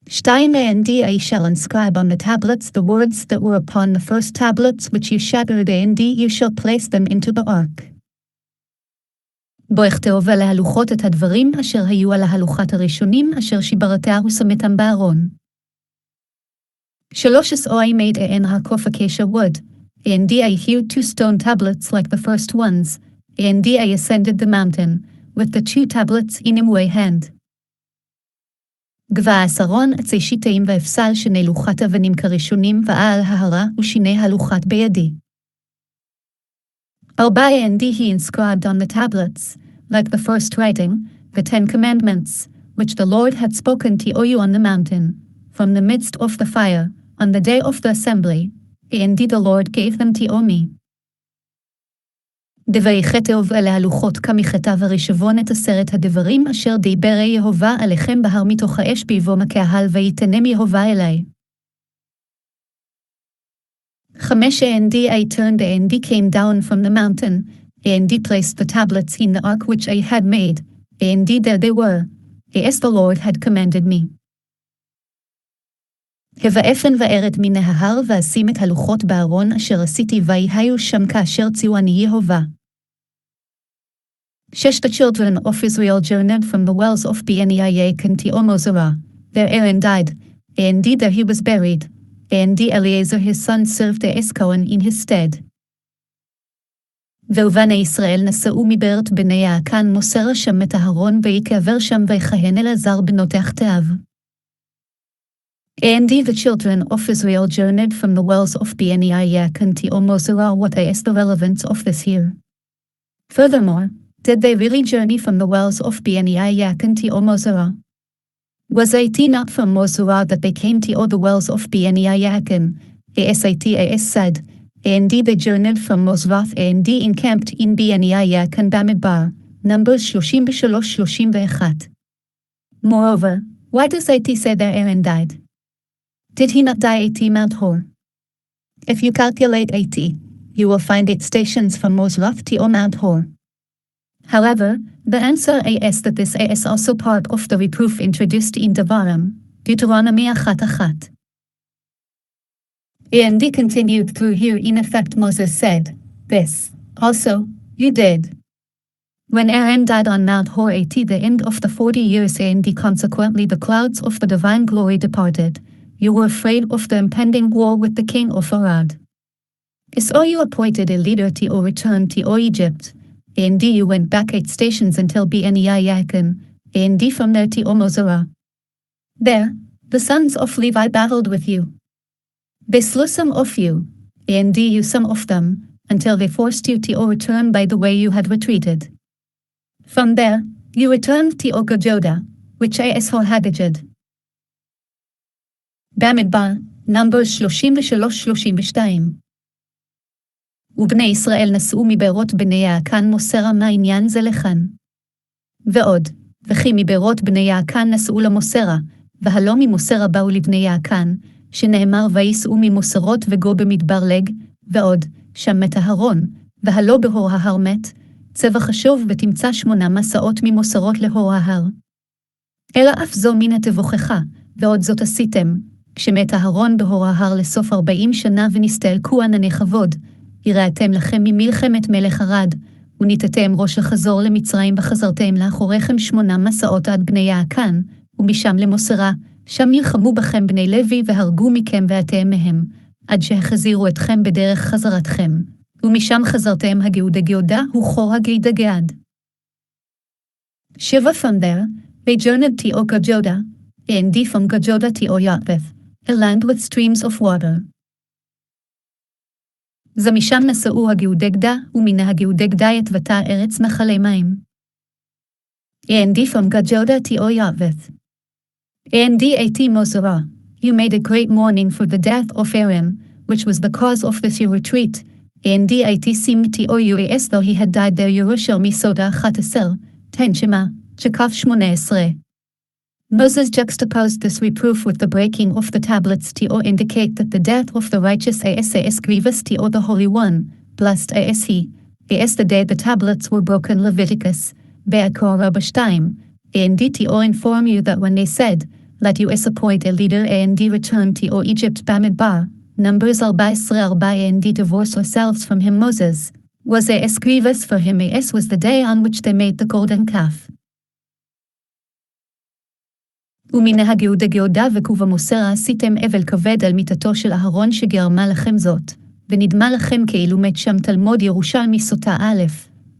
2 And I shall inscribe on the tablets the words that were upon the first tablets which you shattered, and you shall place them into the ark. בו אכתוב על ההלוחות את הדברים אשר היו על ההלוכת הראשונים אשר שיברתה ושמתם בארון. 3 I made an ark of acacia wood, and I hewed 2 stone tablets like the first ones, and I ascended the mountain, with the 2 tablets in my hand. גבה עשרון עצי שיטאים ואפסל שני לוחות אבנים כראשונים ועל ההרה ושיני הלוכת בידי. 4 And he inscribed on the tablets, like the first writing, the 10 commandments, which the Lord had spoken to you on the mountain, from the midst of the fire, on the day of the assembly, and the Lord gave them to me. דברי כתוב אלה הלוחות כמכתב הרשבון את 10 הדברים אשר דיבר יהובה עליכם בהר מתוך האש ביבום הקהל ויתנם יהובה אלי. 5 And I turned and came down from the mountain, and placed the tablets in the ark which I had made, and there they were, as the Lord had commanded me. הבאפן וארד מן ההר ואשים את הלוחות בארון אשר עשיתי ויהיו שם כאשר ציווני יהובה. The children of Israel journeyed from the wells of Beni Eikev to Mosera. There Aaron died, and there he was buried, and Eleazar his son served as Cohen in his stead. ובני ישראל נסעו מבארת בני יעקן מוסרה שם את אהרון ויקבר שם ויכהן אלעזר בנו תחתיו. And the children of Israel journeyed from the wells of Beni Eikev to Mosera. What is the relevance of this here? Furthermore, did they really journey from the wells of Beni Eikev to Mosera? Was it not from Mosera that they came to the wells of Beni Eikev? As said, and they journeyed from Mosrath and encamped in Beni Eikev Bamidbar, Numbers 33-31. Moreover, why does it say that Aaron died? Did he not die at Mount Hor? If you calculate 80, you will find 8 stations from Mosrath to Mount Hor. However, the answer is that this is also part of the reproof introduced in Devarim, Deuteronomy 1:1. And he continued through here. In effect, Moses said, "This also you did." When Aaron died on Mount Hor at the end of the 40 years and consequently the clouds of the divine glory departed, you were afraid of the impending war with the king of Arad. So you appointed a leader to return to Egypt, and you went back 8 stations until Beni Eikev, and from there to Mosera. There, the sons of Levi battled with you. They slew some of you, and you some of them, until they forced you to return by the way you had retreated. From there, you returned to Joda, which is Hor-Haggid. Bamidbar, Numbers 33-32. ובני ישראל נסעו מבארות בני יעקן מוסרה מהעניין זה לכאן. ועוד, וכי מבארות בני יעקן נסעו למוסרה, והלא ממוסרה באו לבני יעקן, שנאמר וייסעו ממוסרות וגו במדבר לג, ועוד, שם מת אהרון, והלא בהור ההר מת, צבע חשוב ותמצא 8 מסעות ממוסרות להור ההר. אלא אף זו מן התבוכך, ועוד זאת עשיתם, כשמת אהרון בהור ההר לסוף 40 שנה ונסתלקו ענני כבוד, יראתם לכם ממלחמת מלך ערד, וניתתם ראש לחזור למצרים וחזרתם לאחוריכם 8 מסעות עד בני יעקן, ומשם למוסרה, שם ילחמו בכם בני לוי והרגו מכם ואתם מהם, עד שהחזירו אתכם בדרך חזרתכם, ומשם חזרתם הגאודה וכור הגד. 7 From there, they journeyed to Joda, and from Joda to Eikev, a land with streams of water. זה משם נסעו הגאודגדה, ומן הגאודגדה יתבטא ארץ נחלי מים. And from Joda to Eikev. And at Mosera, you made a great mourning for the death of Aaron, which was the cause of this your retreat, and at seemed to you as though he had died there. Yerushalmi Soda 11, 10 Shema, Chakaf 18. Moses juxtaposed this reproof with the breaking of the tablets to indicate that the death of the righteous is grievous to the Holy One, blessed is he, as the day the tablets were broken. Leviticus, Be'akor Bashtaim, and to inform you that when they said, "Let us appoint a leader and return to Egypt Bamidbar," Numbers 14 and divorce ourselves from him. Moses was as grievous for him as was the day on which they made the golden calf. ומן הגאודה ובמוסרה עשיתם אבל כבד על מיתתו של אהרון שגרמה לכם זאת, ונדמה לכם כאילו מת שם. תלמוד ירושלמי סוטה א',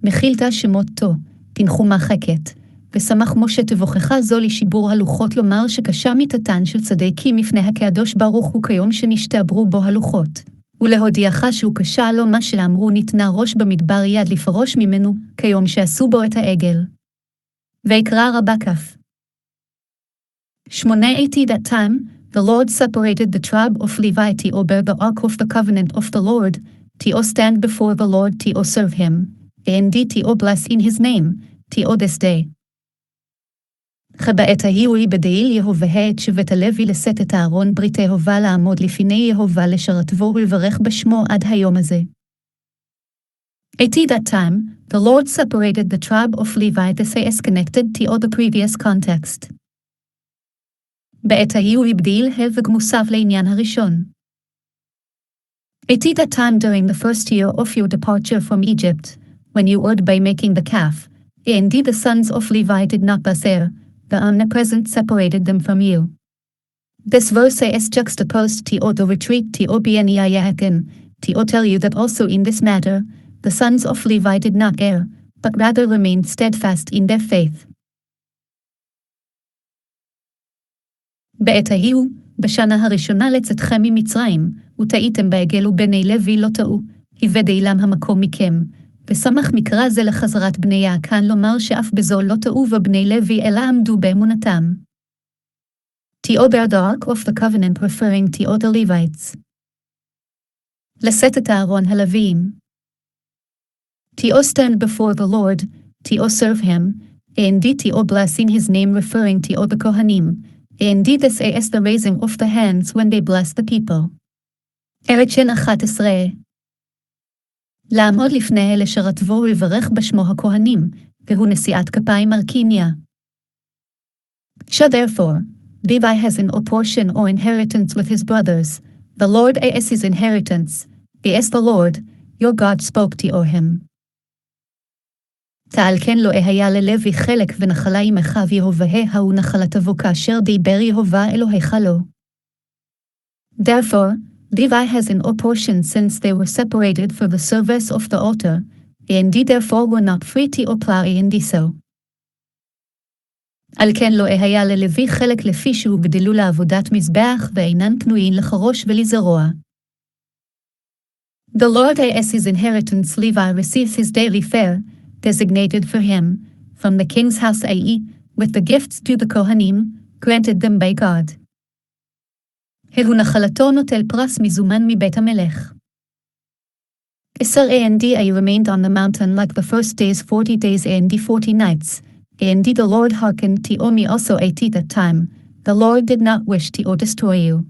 מכילתא שמות תו, תנחומה חקת, ושמח משה תבוכך זו לשיבור הלוחות לומר שקשה מיתתן של צדקי מפני הקדוש ברוך הוא כיום שנשתעברו בו הלוחות, ולהודיעך שהוא קשה לו מה שאמרו ניתנה ראש במדבר יד לפרוש ממנו, כיום שעשו בו את העגל. ויקרא רבה כף. 8 That time, the Lord separated the tribe of Levi to bear the ark of the covenant of the Lord, to stand before the Lord to serve him, and to bless in his name, to this day. בעת ההיא יבדל יהוה את שבט הלוי לשאת את אהרון ברית יהוה לעמוד לפני יהוה לשרתו ולברך בשמו עד היום הזה. At that time, the Lord separated the tribe of Levi. This is connected to the previous context. בעת ההיא יבדיל וגמוסיו לעניין הראשון. At that time during the first year of your departure from Egypt, when you erred by making the calf, Indeed the sons of Levi did not thus err, the omnipresent separated them from you. This verse is juxtaposed to the retreat to Beniayahakin, to tell you that also in this matter, the sons of Levi did not err, but rather remained steadfast in their faith. בעת ההוא, בשנה הראשונה לצאתכם ממצרים, וטעיתם בעגל ובני לוי לא טעו, היבד אילם המקום מכם, ושמח מקרא זה לחזרת בני יעקן לומר שאף בזו לא טעו ובני לוי אלא עמדו באמונתם. To bear the ark of the covenant referring to the Levites. לשאת את הארון הלוויים. To stand before the Lord, to serve him, indeed to blessing his name referring to the Kohanim, indeed this is the raising of the hands when they bless the people. ערצ'ן 11. לעמוד לפני אלה שרטבו ולברך בשמו הכהנים, והוא נשיאת כפיים מרכיניה. So therefore, Levi has an portion or inheritance with his brothers. The Lord is his inheritance. He is the Lord, your God spoke to him. תעל כן לא היה ללוי חלק ונחלה עמך ויהובה ההוא נחלת אבו כאשר דיבר יהובה אלוהיך לו. Therefore, Levi has an portion since they were separated for the service of the altar, indeed therefore were not free to plow in so. על כן לא היה ללוי חלק לפי שהוגדלו לעבודת מזבח ואינן פנויים לחרוש ולזרוע. The Lord is his inheritance. Levi receives his daily fare, designated for him, from the king's house i.e., with the gifts to the Kohanim, granted them by God. הוא נחלתו נוטל פרס מזומן מבית המלך. I remained on the mountain like the first days 40 days and 40 nights. Indeed the Lord hearkened to me also at that time. The Lord did not wish to destroy you.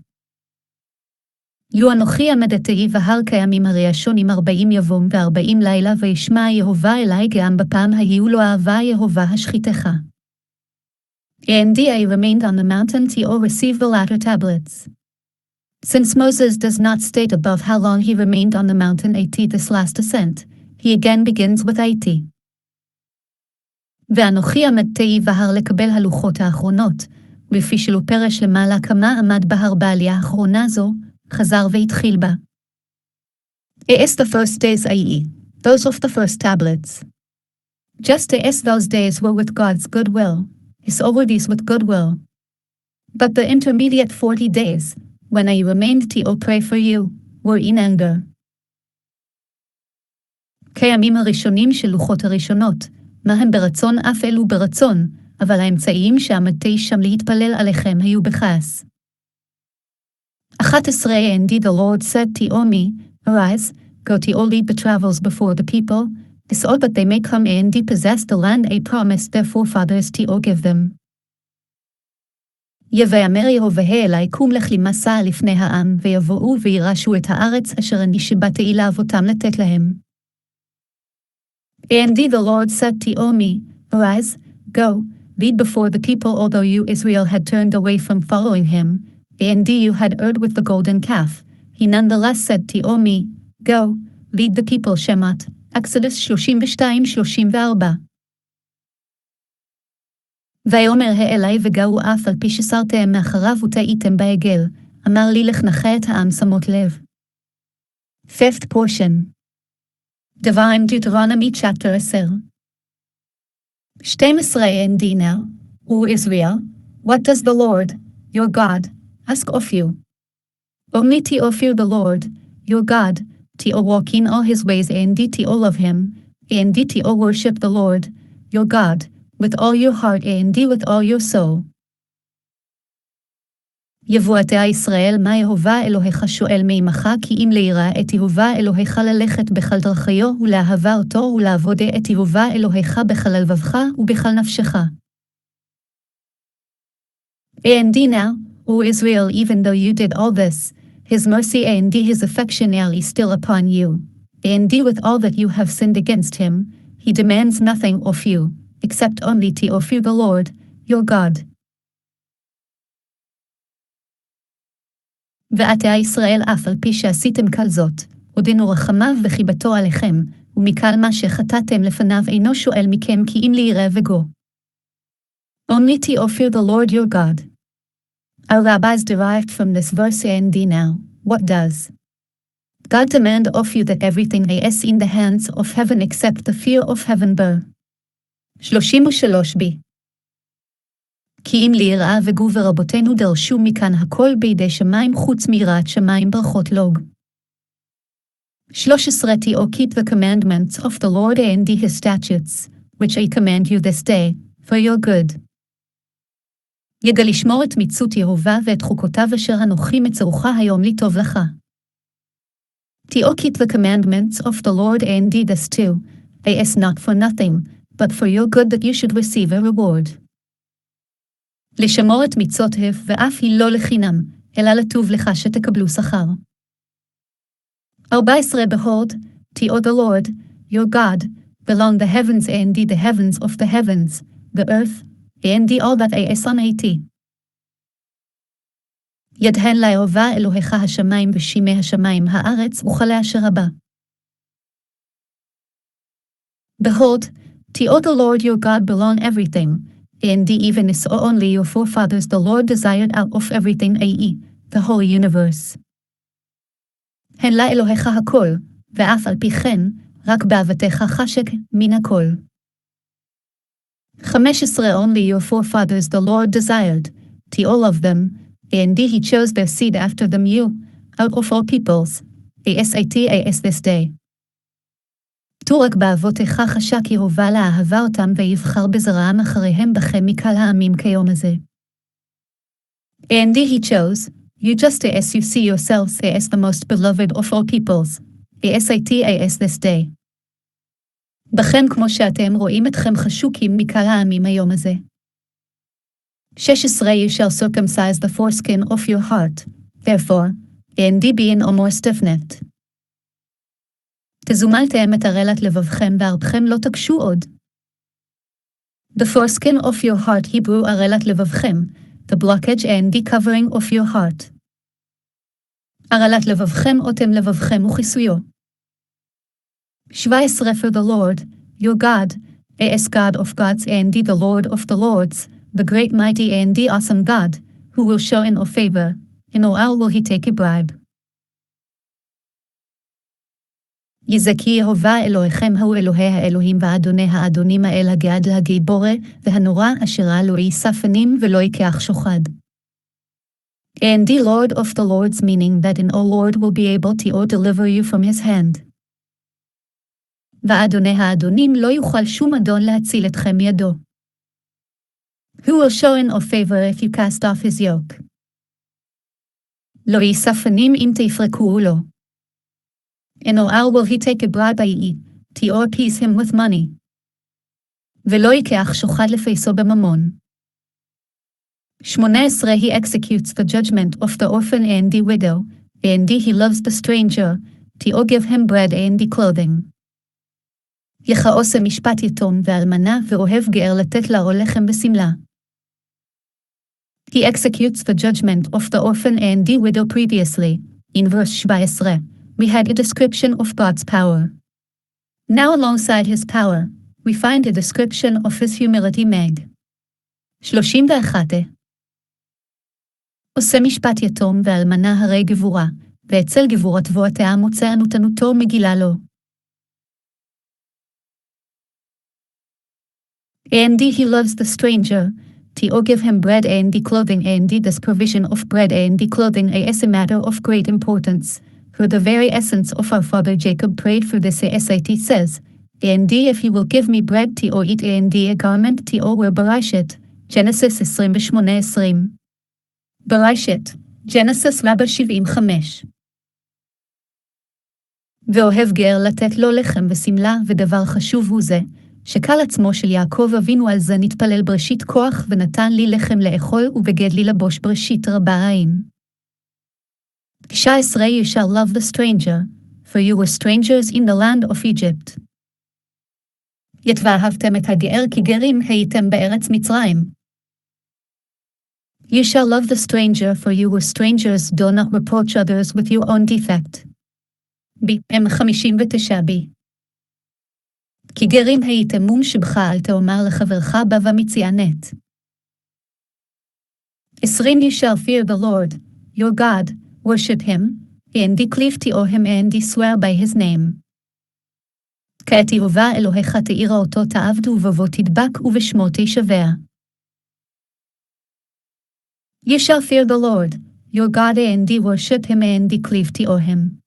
לו אנוכי עמדתי והר כימים הראשונים 40 יום ו40 לילה וישמע יהובה אלי גם בפעם ההיא לא אהבה יהובה השחיתך. Indeed I remained on the mountain to receive the latter tablets. Since Moses does not state above how long he remained on the mountain at this last ascent, he again begins with 80. ואנוכי עמדתי בהר לקבל הלוחות האחרונות, ולפי שלא פרש למעלה כמה עמד בהר בעלייה האחרונה זו, חזר והתחיל בה. As the first days i.e., those of the first tablets. Just as those days were with God's goodwill, his overdays with goodwill. But the intermediate 40 days, when I remained to pray for you, were in anger. כימים הראשונים של לוחות הראשונות, מה הם ברצון אף אלו ברצון, אבל האמצעים שעמדתי שם להתפלל עליכם היו בכעס. 11 Indeed the Lord said to me, Arise, go to lead the travels before the people, so that they may come and possess the land I promised their forefathers to give them. ויאמר יהובה אלי קום לך למסע לפני העם, ויבואו וירשו את הארץ אשר אני שבאתי לאבותם לתת להם. Indeed the Lord said to me, Arise, go, lead before the people although you Israel had turned away from following him, indeed you had erred with the golden calf, he nonetheless said to me, Go, lead the people Shemat, Exodus 32-34. ויאמר האלי וגאו אף על פי שסרתם מאחריו וטעיתם בעגל, אמר לי לך נחה את העם שמות לב. 5th portion. Devarim Deuteronomy chapter 10. 12 Indeed now, O Israel, what does the Lord, your God, ask of you? Only to fear the Lord, your God, to walk in all his ways and to love him, and to worship the Lord, your God, with all your heart and with all your soul. יבוא אתה ישראל מה יהובה אלוהיך שואל מעמך כי אם ליראה את יהובה אלוהיך ללכת בכל דרכיו ולאהבה אותו ולעבוד את יהובה אלוהיך בכל לבבך ובכל נפשך. Indeed now, O Israel, even though you did all this, his mercy and his affection are still upon you. Indeed with all that you have sinned against him, he demands nothing of you, except only to fear the Lord, your God. ועתה ישראל אף על פי שעשיתם כל זאת, הודינו רחמיו וחיבתו עליכם, ומקל מה שחטאתם לפניו אינו שואל מכם כי אם לירא וגו. Only to fear the Lord your God. Our rabbis derived from this verse and now, what does God demand of you that everything is in the hands of heaven except the fear of heaven בר. 33b. כי אם ליראה וגו ורבותינו דרשו מכאן הכל בידי שמיים חוץ מיראת שמיים ברכות לוג. 13 To keep the commandments of the Lord and his statutes, which I command you this day, for your good. יגע לשמור את מצוות יהובה ואת חוקותיו אשר אנוכי מצרוך היום לטוב לך. To keep the commandments of the Lord and this too, is not for nothing, but for your good that you should receive a reward. לשמור את מצוותיו ואף היא לא לחינם, אלא לטוב לך שתקבלו שכר. 14 Behold, to the Lord, your God, belong the heavens and the heavens of the heavens, the earth, and all that is on it. ידהן ליהובה אלוהיך השמיים ושימי השמיים הארץ וכלה אשר הבא. Behold, to the Lord your God belong everything, and even so only your forefathers the Lord desired out of everything i.e. the whole universe. הן לה אלוהיך הכל, ואף על פי כן, רק באהבתך חשק מן הכל. 15 Only your forefathers the Lord desired, to all of them, and he chose their seed after them you, out of all peoples, as this day. תו רק באבותיך חשק יהובה לאהבה אותם ויבחר בזרעם אחריהם בכם מקל העמים כיום הזה. And he chose, you just as you see yourselves as the most beloved of all peoples, as this day. בכם כמו שאתם רואים אתכם חשוקים מקל העמים היום הזה. 16 You shall circumcise the foreskin of your heart, therefore, and being no more stiff-necked. תזומלתם את ערלת לבבכם וערפכם לא תקשו עוד. The foreskin of your heart Hebrew ערלת לבבכם, the blockage and the covering of your heart. ערלת לבבכם אותם לבבכם וכיסויו. 17 For the Lord, your God, is God of gods and the Lord of the lords, the great mighty and the awesome God, who will show in favor, in all will he take a bribe. יזכי יהובה אלוהיכם הוא אלוהי האלוהים ואדוני האדונים האל הגאד הגיבורה והנורא אשר לא יישא פנים ולא ייקח שוחד. And the Lord of the Lords meaning that in all Lord will be able to deliver you from his hand. ואדוני האדונים לא יוכל שום אדון להציל אתכם מידו. Who will show in favor if you cast off his yoke? לא יישא פנים אם תפרקו לו. In all will he take a bribe to appease him with money. ולא ייקח שוחד לפייסו בממון. 18 He executes the judgment of the orphan and the widow, and he loves the stranger, to give him bread and the clothing. יחעוס משפט יתום ואלמנה ואוהב גר לתת לה לחם ושמלה. He executes the judgment of the orphan and the widow previously, in verse 17. We had a description of God's power. Now alongside his power, we find a description of his humility made. 31 עושה משפט יתום ואלמנה הרי גבורה, ואצל גבורת תבואתיה מוצא ענותנותו מגילה לו. And he loves the stranger, to give him bread and the clothing and this provision of bread and the clothing is a matter of great importance. For the very essence of our father Jacob prayed for this as it says, and if you will give me bread to eat and a garment to wear Bereshit, Genesis 28:20. Bereshit, Genesis 75. ואוהב גר לתת לו לחם ושמלה ודבר חשוב הוא זה, שקל עצמו של יעקב אבינו על זה נתפלל בראשית כוח ונתן לי לחם לאכול ובגד לי לבוש בראשית רבה העין. 19 You shall love the stranger, for you were strangers in the land of Egypt. יתואהבתם את הגר כי גרים הייתם בארץ מצרים. You shall love the stranger for you were strangers do not reproach others with your own defect. b59b כי גרים הייתם מום שבך אל תאמר לחברך בא מציינת. 20 You shall fear the Lord, your God, worship him, and declare to him and swear by his name. כעת יהובה אלוהיך תאירה אותו תעבד ובבוא תדבק ובשמו תשבע. You shall fear the Lord, your God, and worship him and declare to him.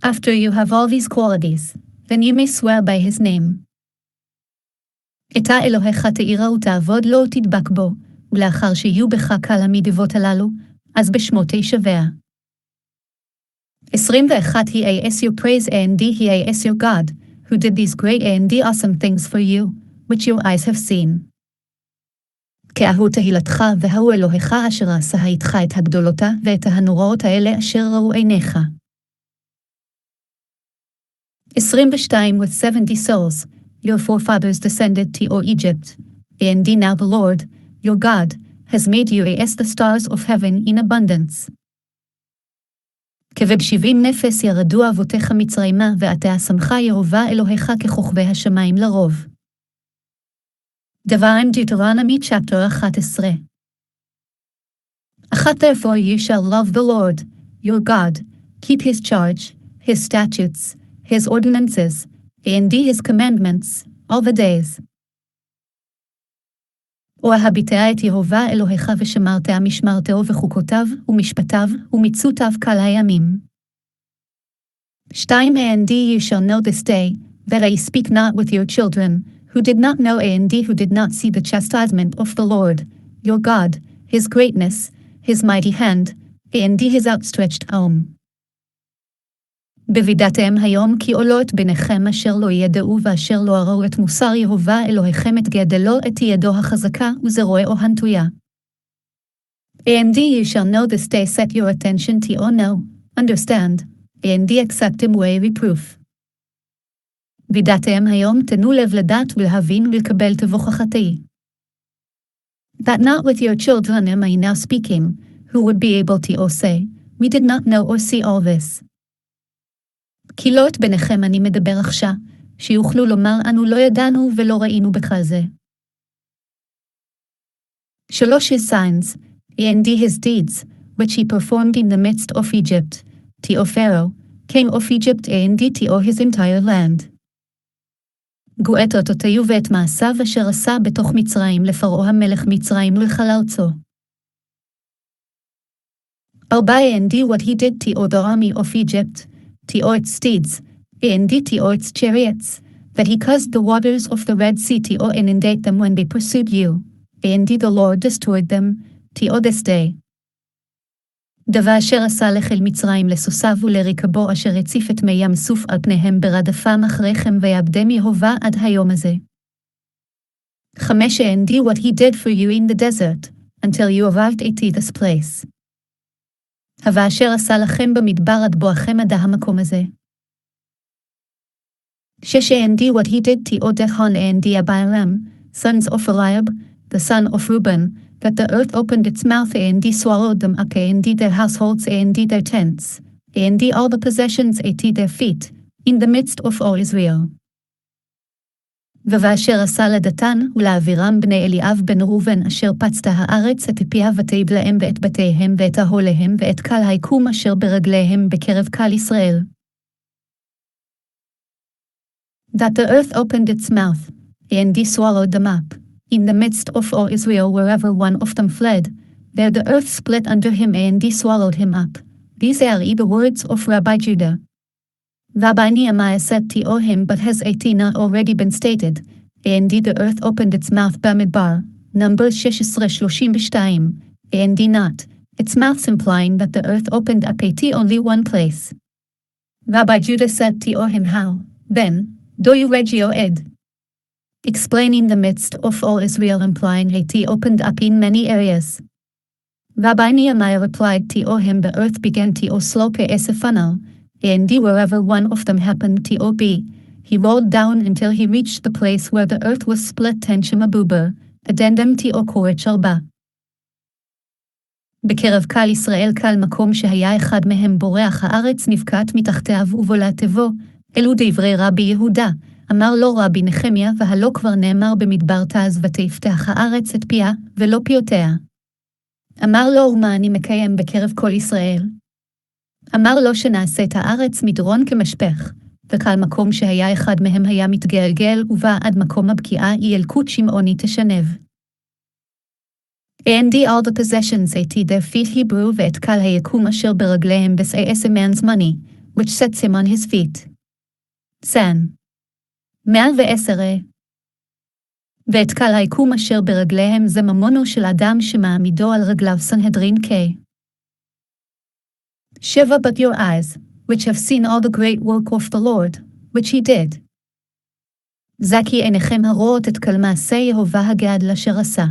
After you have all these qualities, then you may swear by his name. אתה אלוהיך תאירה ותעבוד לו ותדבק בו, ולאחר שיהיו בך כל המדבות הללו, אז בשמו תשבע. 21 He is your praise and he is your God, who did these great and awesome things for you, which your eyes have seen. כי ההוא תהילתך והוא אלוהיך אשר עשה איתך את הגדולותה ואת הנוראות האלה אשר ראו עיניך. 22 With 70 souls, your forefathers descended to Egypt, and now the Lord, your God, has made you as the stars of heaven in abundance. כבב-70 נפש ירדו אבותיך מצרימה, ועתה שמחה יהובה אלוהיך ככוכבי השמיים לרוב. Devarim Deuteronomy chapter 11. Therefore you shall love the Lord, your God, keep his charge, his statutes, his ordinances, and his commandments, all the days. ואהבתה את יהובה אלוהיך ושמרתה משמרתו וחוקותיו ומשפטיו ומצוותיו כל הימים. 2 And you shall know this day, that I speak not with your children, who did not know and who did not see the chastisement of the Lord, your God, his greatness, his mighty hand, and his outstretched arm. בבידתם היום כי עולו את בניכם אשר לא ידעו ואשר לא הראו את מוסר יהובה אלוהיכם את גדלו את ידו החזקה וזרועו הנטויה. And you shall know this day, set your attention to know, understand, and accept him way reproof. בידתם היום תנו לב לדעת ולהבין ולקבל תבוכחתי. That not with your children am I now speaking, who would be able to say, we did not know or see all this. כי לא את ביניכם אני מדבר עכשיו, שיוכלו לומר אנו לא ידענו ולא ראינו בכלל זה. 3 His signs, and his deeds, which he performed in the midst of Egypt, to Pharaoh, king of Egypt, and to his entire land. גואט אותותיו ואת מעשיו אשר עשה בתוך מצרים לפרעה המלך מצרים ולכל ארצו. 4 And what he did to the army of Egypt, to its steeds, and to its chariots, that he caused the waters of the Red Sea to inundate them when they pursued you, and the Lord destroyed them, to this day. דבר אשר עשה לחיל מצרים לסוסיו ולריקבו אשר הציף את מי ים סוף על פניהם ברדפם אחריכם ויעבדם יהובה עד היום הזה. 5 And what he did for you in the desert, until you arrived at this place. הווה אשר עשה לכם במדבר עד בואכם עד המקום הזה. 6 And what he did to Odechon and Abiram, sons of Eliab, the son of Reuben, that the earth opened its mouth and swallowed them up and their households and their tents, and all the possessions at their feet, in the midst of all Israel. ואשר עשה לדתן ולאבירם בני אליאב בן ראובן אשר פצתה הארץ את פיה ותבלעם ואת בתיהם ואת אהליהם ואת כל היקום אשר ברגליהם בקרב כל ישראל. That the earth opened its mouth, and swallowed them up, in the midst of all Israel wherever one of them fled, there the earth split under him and swallowed him up. These are the words of Rabbi Judah. Rabbi Nehemiah said to him, but has it not already been stated, and the earth opened its mouth Bamidbar, Numbers 16:32, and not, its mouth implying that the earth opened up at only one place. Rabbi Judah said to him, how, then, do you regio ed? Explaining the midst of all Israel implying it opened up in many areas. Rabbi Nehemiah replied to him, the earth began to slope as a funnel, and wherever one of them happened to be, he rolled down until he reached the place where the earth was split tenshim abuber, addendum to korech arba. בקרב כל ישראל כל מקום שהיה אחד מהם בורח הארץ נבקעת מתחתיו ובולעתבו, אלו דברי רבי יהודה, אמר לו רבי נחמיה, והלא כבר נאמר במדבר תעז ותפתח הארץ את פיה, ולא פיותיה. אמר לו, ומה אני מקיים בקרב כל ישראל? אמר לו שנעשה את הארץ מדרון כמשפך, וכל מקום שהיה אחד מהם היה מתגלגל, ובא עד מקום הבקיעה ילקוט שמעוני תשנב. And all the possessions at their feet Hebrew ואת כל היקום אשר ברגליהם בשעס a man's money, which sets him on his feet. San. 110. ואת כל היקום אשר ברגליהם זה ממונו של אדם שמעמידו על רגליו סנהדרין K. 7 But your eyes, which have seen all the great work of the Lord, which he did. זכי עיניכם הרואות את כל מעשה יהובה הגאדל אשר עשה.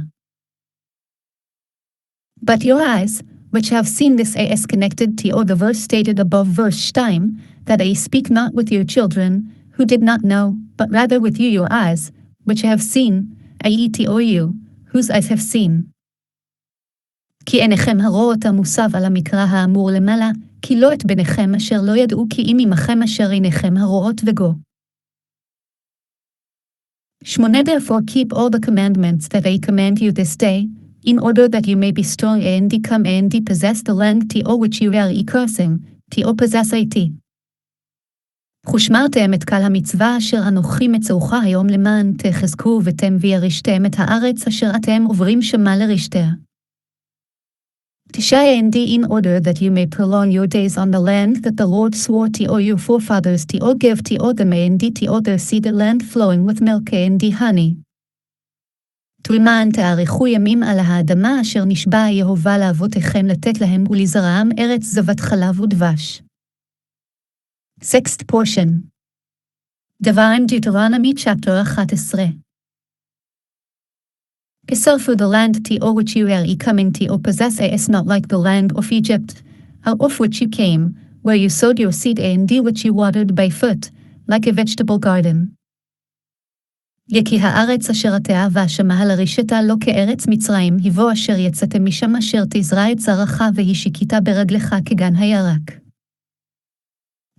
But your eyes, which have seen this as connected to the verse stated above verse 2, that I speak not with your children, who did not know, but rather with you your eyes, which have seen, you, whose eyes have seen. כי עיניכם הרואות המוסב על המקרא האמור למעלה, כי לא את בניכם אשר לא ידעו כי אם עמכם אשר עיניכם הרואות וגו. 8 Therefore keep all the commandments that I command you this day, in order that you may be strong and come and possess the land to which you are cursing, to possess it. ושמרתם את כל המצווה אשר אנוכי מצווך היום למען תחזקו וירשתם את הארץ אשר אתם עוברים שמה לרשתה. 9 And in order that you may prolong your days on the land that the Lord swore to your forefathers to give to them and to their seed a land flowing with milk and honey. למען תאריכו ימים על האדמה אשר נשבע יהובה לאבותיכם לתת להם ולזרעם ארץ זבת חלב ודבש. 6th portion. Devarim Deuteronomy chapter 11. Sell for the land to which you are coming to possess is not like the land of Egypt, out of which you came, where you sowed your seed and which you watered by foot, like a vegetable garden. כי הארץ אשר אתה והשמה לרשתה לא כארץ מצרים, היבוא אשר יצאתם משם אשר תזרע את זרעך והשיקית ברגלך כגן הירק.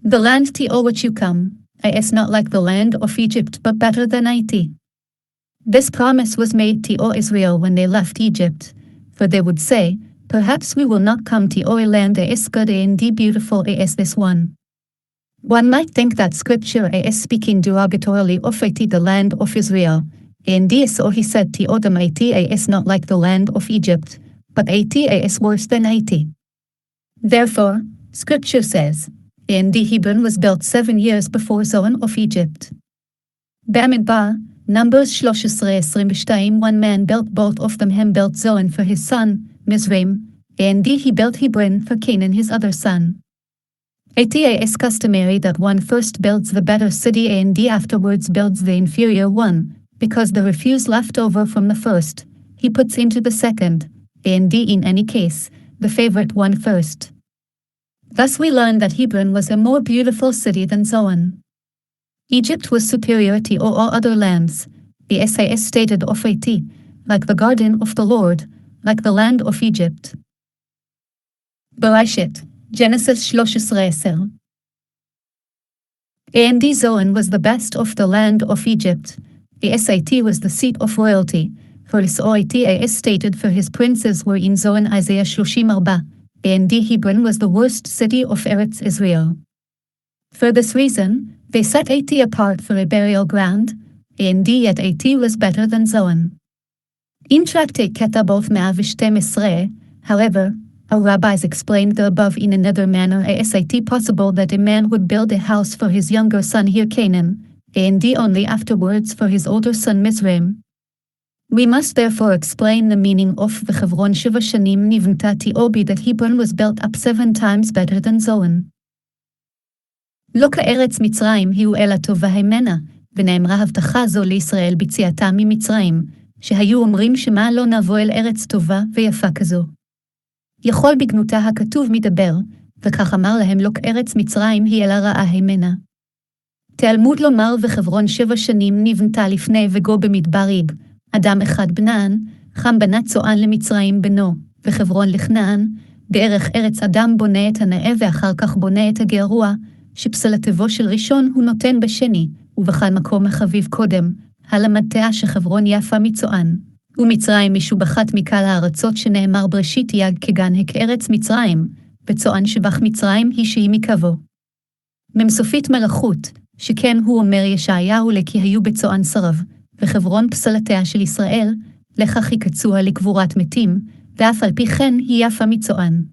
The land to which you come, is not like the land of Egypt but better than it. This promise was made to Israel when they left Egypt, for they would say, perhaps we will not come to a land as good and beautiful as this one. One might think that scripture is speaking derogatorily of the land of Israel, and so he said to them it is not like the land of Egypt, but it is worse than it. Therefore, scripture says, and Hebron was built 7 years before Zoan of Egypt. Bamidbar, Numbers 13:22 One man built both of them, him built Zoan for his son, Mizraim, and he built Hebron for Canaan his other son. It is customary that one first builds the better city and afterwards builds the inferior one, because the refuse left over from the first, he puts into the second, and in any case, the favorite one first. Thus we learn that Hebron was a more beautiful city than Zoan. Egypt was superior to all other lands, the SAS stated of it, like the garden of the Lord, like the land of Egypt. Bereshit, Genesis 13:10. And Zoan was the best of the land of Egypt, the SIT was the seat of royalty, for his OIT is stated for his princes were in Zoan Isaiah 34, and Hebron was the worst city of Eretz Israel. For this reason, they set At apart for a burial ground, and yet At was better than Zoan. In Tractate Ketabot 112, however, our rabbis explained the above in another manner. Is it possible that a man would build a house for his younger son here Canaan, and only afterwards for his older son Mizraim? We must therefore explain the meaning of v'chevron 7 shanim nivnta Obi that Hebron was built up 7 times better than Zoan. לא כארץ מצרים היו אלא טובה הימנה, ונאמרה הבטחה זו לישראל ביציאתה ממצרים, שהיו אומרים שמה לא נבוא אל ארץ טובה ויפה כזו. יכול בגנותה הכתוב מדבר, וכך אמר להם לא כארץ מצרים היא אלא רעה הימנה. תלמוד לומר וחברון 7 שנים נבנתה לפני וגו במדבר איג, אדם אחד בנען, חם בנה צוען למצרים בנו, וחברון לכנען, דרך ארץ אדם בונה את הנאה ואחר כך בונה את הגרוע, שפסלתבו של ראשון הוא נותן בשני, ובכל מקום החביב קודם, הלמדתיה שחברון יפה מצוען, ומצרים משובחת מקל הארצות שנאמר בראשית יג כגן כארץ מצרים, וצוען שבח מצרים היא שהיא מקבו. ממסופית מלאכות, שכן הוא אומר ישעיהו לכי היו בצוען שרב, וחברון פסלתיה של ישראל, לכך יקצוה לקבורת מתים, ואף על פי כן היא יפה מצוען.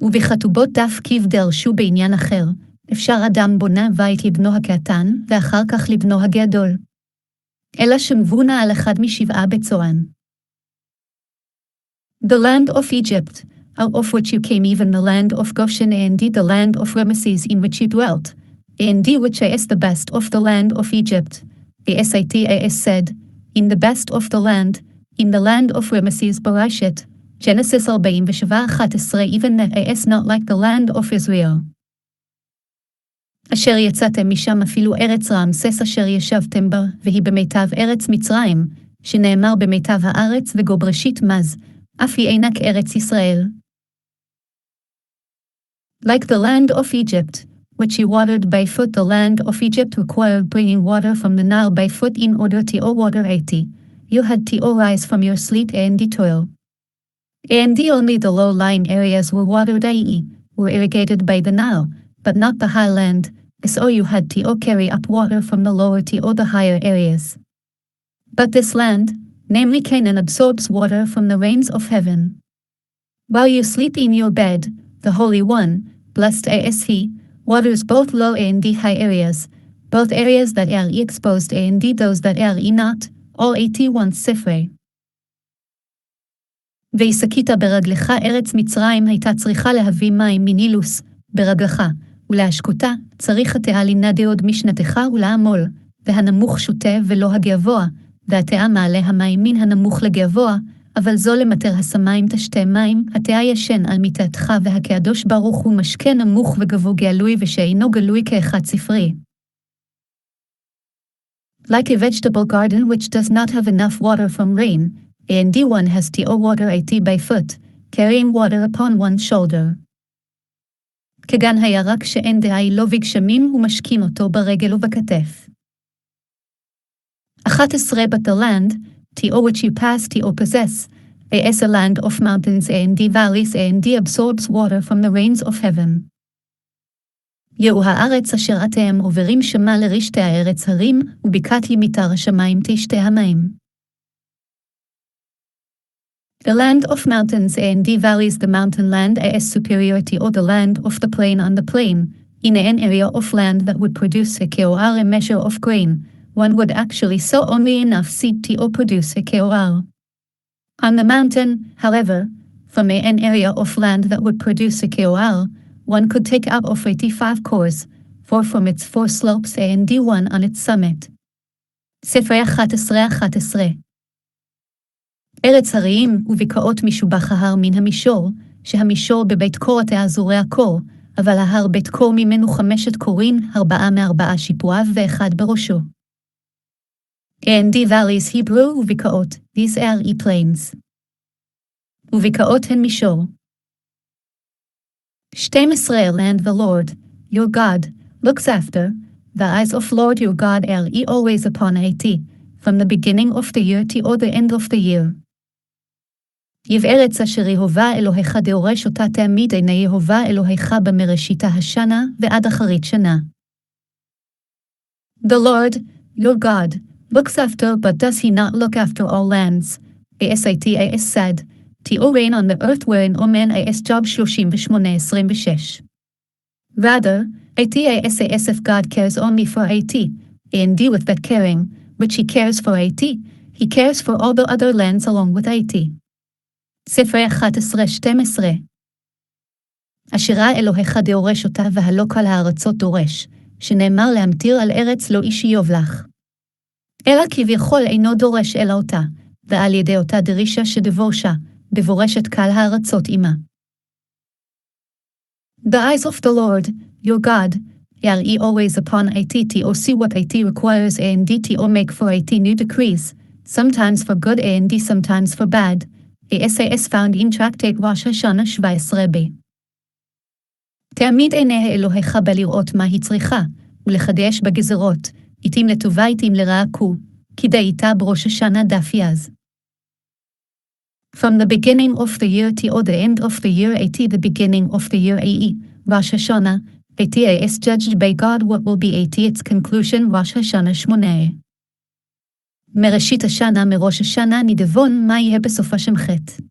ובכתובות דף קיב דרשו בעניין אחר, אפשר אדם בונה בית לבנו הקטן, ואחר כך לבנו הגדול. אלא שמבונה על אחד משבעה בצוען. The land of Egypt, out of which you came, even the land of Goshen, and the land of Ramesses in which you dwelt, and which is the best of the land of Egypt. As said, in the best of the land, in the land of Ramesses Bereshit, Genesis 47:11, even that is not like the land of Israel. אשר יצאתם משם אפילו ארץ רעמסס אשר ישבתם בה, והיא במיטב ארץ מצרים, שנאמר במיטב הארץ וגובראשית מז, אף היא אינה כארץ ישראל. Like the land of Egypt, which you watered by foot, the land of Egypt required bringing water from the Nile by foot in order to water 80. You had to rise from your sleep and toil. And only the low-lying areas were watered, i.e., were irrigated by the Nile, but not the high land, so you had to carry up water from the lower to the higher areas. But this land, namely Canaan, absorbs water from the rains of heaven. While you sleep in your bed, the Holy One, blessed is He, waters both low and high areas, both areas that are exposed and those that are not, all 81 ספרי. ויסקית ברגלך ארץ מצרים הייתה צריכה להביא מים מנילוס, ברגלך, ולהשקותה צריך התאה לנדוד משנתך ולעמול, והנמוך שותה ולא הגבוה, והתאה מעלה המים מן הנמוך לגבוה, אבל זו למטר השמיים תשתה מים, התאה ישן על מיטתך, והקדוש ברוך הוא משקה נמוך וגבוה גלוי ושאינו גלוי כאחד ספרי. Like a vegetable garden which does not have enough water from rain, and one has to water 80 by foot, carrying water upon one shoulder. כגן הירק שאין דהי לו בגשמים ומשקים אותו ברגל ובכתף. 11 But the land, to which you pass to possess, is a land of mountains and valleys and absorbs water from the rains of heaven. יהו הארץ אשר אתם עוברים שמה לרשתי הארץ הרים, ובקעת ימיתר השמיים תשתה המים. The land of mountains and valleys, the mountain land is superior to the land of the plain. On the plain, in an area of land that would produce a measure of grain, one would actually sow only enough seed to produce a koar. On the mountain, however, from an area of land that would produce a koar, one could take out of 85 cores, 4 from its 4 slopes and 1 on its summit. ספרי 11:11 ארץ הרעים ובקעות משובח ההר מן המישור, שהמישור בבית קור התאה זורע קור, אבל ההר בית קור ממנו 5 קורין, 4 מ4 שיפועיו ו1 בראשו. And valleys Hebrew ובקעות, these are plains. ובקעות הן מישור. 12 Land the Lord, your God, looks after, the eyes of Lord your God are always upon it, from the beginning of the year to the end of the year. יבארץ אשר יהובה אלוהיך דורש אותה תעמיד עיני יהובה אלוהיך במראשיתה השנה ועד אחרית שנה. The Lord, your God, looks after, but does he not look after all lands? As said, to reign on the earth wherein omen as Job 38:26. Rather, as if God cares only for and with that caring, which he cares for he cares for all the other lands along with ספרי 11:12 אשרה אלוהיך דורש אותה והלא כל הארצות דורש, שנאמר להמטיר על ארץ לא איש יוב לך. אלא כביכול אינו דורש אלא אותה, ועל ידי אותה דרישה שדבורשה, דבורשת כל הארצות עמה. The eyes of the Lord, your God, are always upon to see what requires and to make for new decrees, sometimes for good and sometimes for bad. As found in Tractate Rosh Hashanah 17b. תעמיד עיניה אלוהיך בלראות מה היא צריכה, ולחדש בגזרות, עתים לטובה עתים לרעה כו, כדאי איתה בראש השנה דף יז. From the beginning of the year to the end of the year the beginning of the year Rosh Hashanah, is judged by God what will be its conclusion Rosh Hashanah 8. מראשית השנה מראש השנה נדבון מה יהיה בסופה שמחת.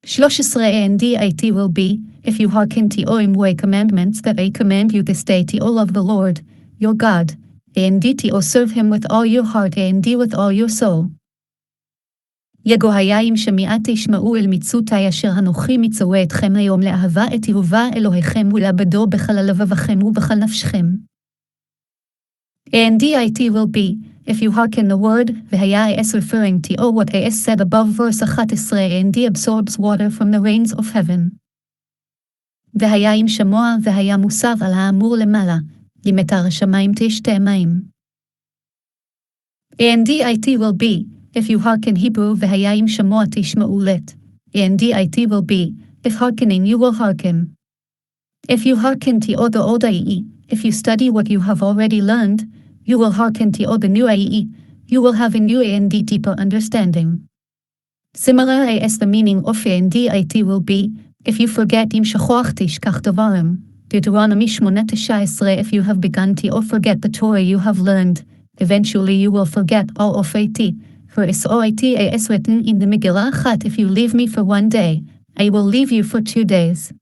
13 and it will be, if you hearken to my commandments that I command you this day to love the Lord, your God, and to serve him with all your heart and with all your soul. יגוהיה אם שמיעת תשמעו אל מצותי אשר אנוכי מצווה אתכם היום לאהבה את יהוה אלוהיכם ולעבדו בכל לבבכם ובכל נפשכם. And it will be, if you hearken the word, v'haya is referring to what is said above verse 11 and absorbs water from the rains of heaven. v'haya im shamoa v'haya musav al ha'amur lemala, limetar shamayim tishte mayim. And it will be, if you hearken Hebrew v'haya im shamoa tishma'u let. And it will be, if hearkening you will hearken. If you hearken to the old if you study what you have already learned, you will hearken to the new you will have a new and deeper understanding. Similar as the meaning of and it will be, if you forget im shachoach tishkach Devarim, Deuteronomy 8:19, if you have begun to forget the Torah you have learned, eventually you will forget all of it. For it is written in the Megillah Achat, if you leave me for 1 day, I will leave you for 2 days.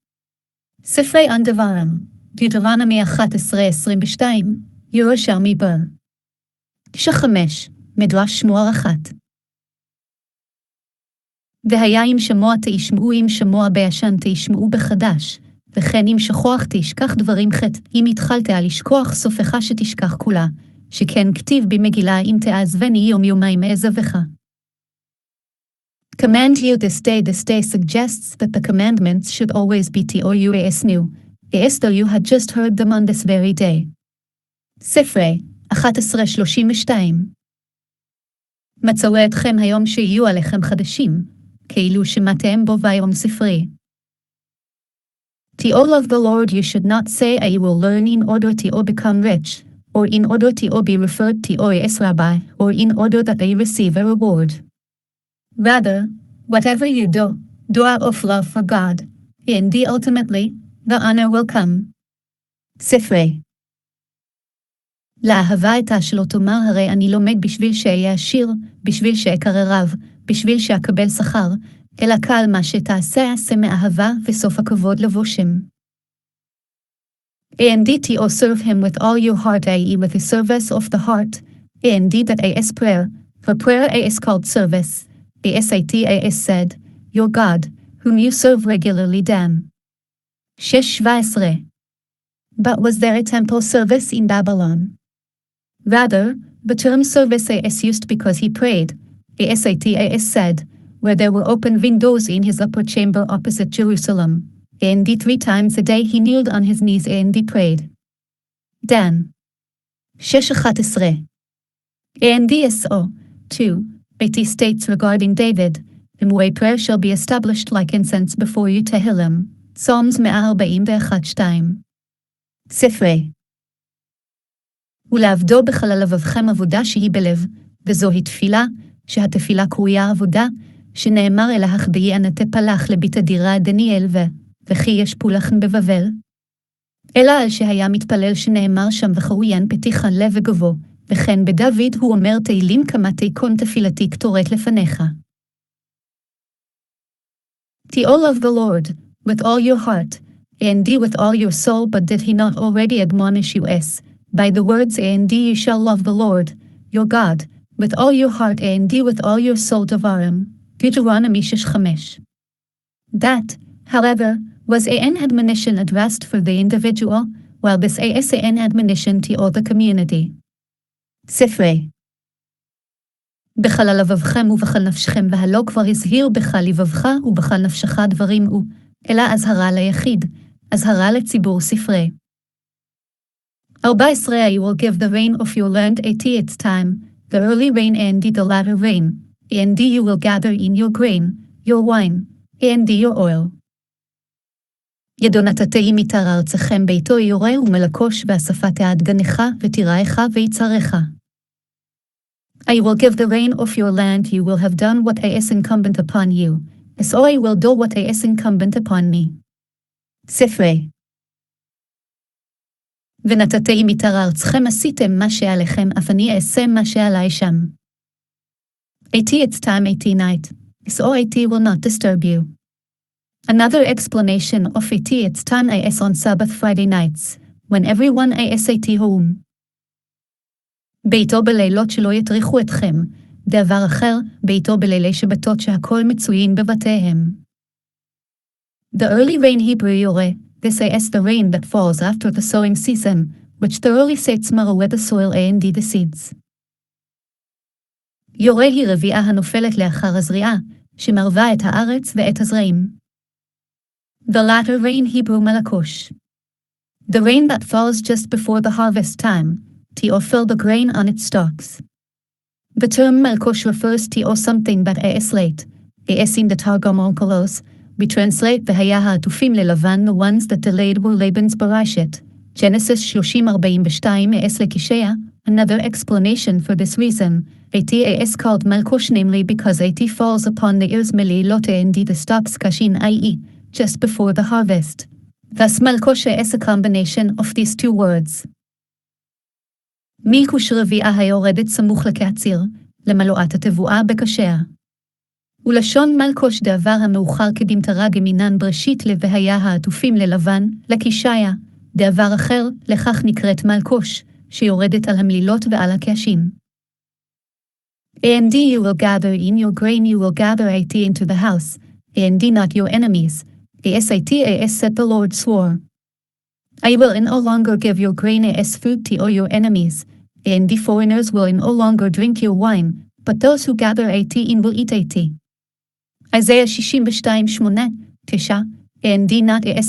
ספרי Devarim, Deuteronomy 11:22, ירושלמי בר. 5. מדרש שמוע 1. והיה אם שמוע תשמעו אם שמוע בישן תשמעו בחדש, וכן אם שכוח תשכח דברים חטא, אם התחלת לשכוח סופך שתשכח כולה, שכן כתיב במגילה אם תעזבני יום יומיים אעזבך. Command you this day suggests that the commandments should always be to you as new, as though you had just heard them on this very day. ספרי 11:32 מצווה אתכם היום שיהיו עליכם חדשים, כאילו שמעתם בו ביום ספרי. To all of the Lord you should not say I will learn in order to become rich, or in order to be referred to as rabbi, or in order that I receive a reward. Rather, whatever you do out of love for God, and ultimately, the honor will come. ספרי לאהבה את שלא תאמר הרי אני לומד בשביל שאהיה עשיר, בשביל שאקרא רב, בשביל שאקבל שכר, אלא קל מה שתעשה עשה מאהבה וסוף הכבוד לבושם. And to serve him with all your heart, i.e. with the service of the heart, and that is prayer, for prayer is called service, it is said, your God, whom you serve regularly Dan. 6:17 But was there a temple service in Babylon? Rather, the term service is used because he prayed, it is said, where there were open windows in his upper chamber opposite Jerusalem, and 3 times a day he kneeled on his knees and he prayed. Dan. 6:11 And so, too, it states regarding David, the way prayer shall be established like incense before you Tehillim, Psalms 141:2. ספרי ולעבדו בכל לבבכם עבודה שהיא בלב, וזוהי תפילה, שהתפילה קרויה עבודה, שנאמר אלך ביענתי פלח לבית הדירה דניאל וכי יש פולחן בבבל. אלא על שהיה מתפלל שנאמר שם וחרוין פתיחן לב וגבו, וכן בדוד הוא אומר תהילים כמה תיכון תפילתי קטורת לפניך. To all of the Lord, with all your heart, and with all your soul, but did he not already admonish you as, by the words and you shall love the Lord, your God, with all your heart and with all your soul Devarim, Deuteronomy 6:5. That, however, was an admonition addressed for the individual, while this is an admonition to all the community. ספרי בכל לבבכם ובכל נפשכם והלא כבר הזהיר בכל לבבך ובכל נפשך דברים אלא אזהרה ליחיד, אזהרה לציבור ספרי. 14 You will give the rain of your land at its time, the early rain and the latter rain, and you will gather in your grain, your wine, and your oil. ידו נתתי מתר ארצכם ביתו יורה ומלקוש ואספת עד גנך ותיראך ויצרך. I will give the rain of your land, you will have done what is incumbent upon you, as I will do what is incumbent upon me. ספרי. ונתתי מתר ארצכם עשיתם מה שעליכם, אף אני אעשה מה שעלי שם. It's time 80 night, so it will not disturb you. Another explanation of it's time is on Sabbath Friday nights, when everyone is at home. ביתו בלילות שלא יטריחו אתכם, דבר אחר, ביתו בלילי שבתות שהכל מצויים בבתיהם. The early rain Hebrew יורה, this is the rain that falls after the sowing season, which thoroughly sets marrow the soil and the seeds. יורה היא רביעה הנופלת לאחר הזריעה, שמרווה את הארץ ואת הזרעים. The latter rain Hebrew malakosh. The rain that falls just before the harvest time, to fill the grain on its stalks. The term malkosh refers to something that is late. Is in the Targum Onkelos, we translate v'haya ha'atufim lelavan, the ones that delayed were Laban's barashit. Genesis 30:42 es lekishea. Another explanation for this reason, At is called malkosh namely because At falls upon the ears melilote and the stalks kashin i.e., just before the harvest. Thus malkosh is a combination of these two words. מלכוש רביעה היורדת סמוך לקעציר, למלואת התבואה בקשיה. ולשון מלכוש דבר המאוחר כדמתרה גמינן בראשית לבהיה העטופים ללבן, לקישיה, דבר אחר, לכך נקראת מלכוש, שיורדת על המלילות ועל הקעשים. And you will gather in your grain, you will gather it into the house, and not your enemies, as said the Lord swore. I will no longer give your grain as food to all your enemies, and the foreigners will no longer drink your wine, but those who gather it in will eat it. Isaiah 62:8-9, and not as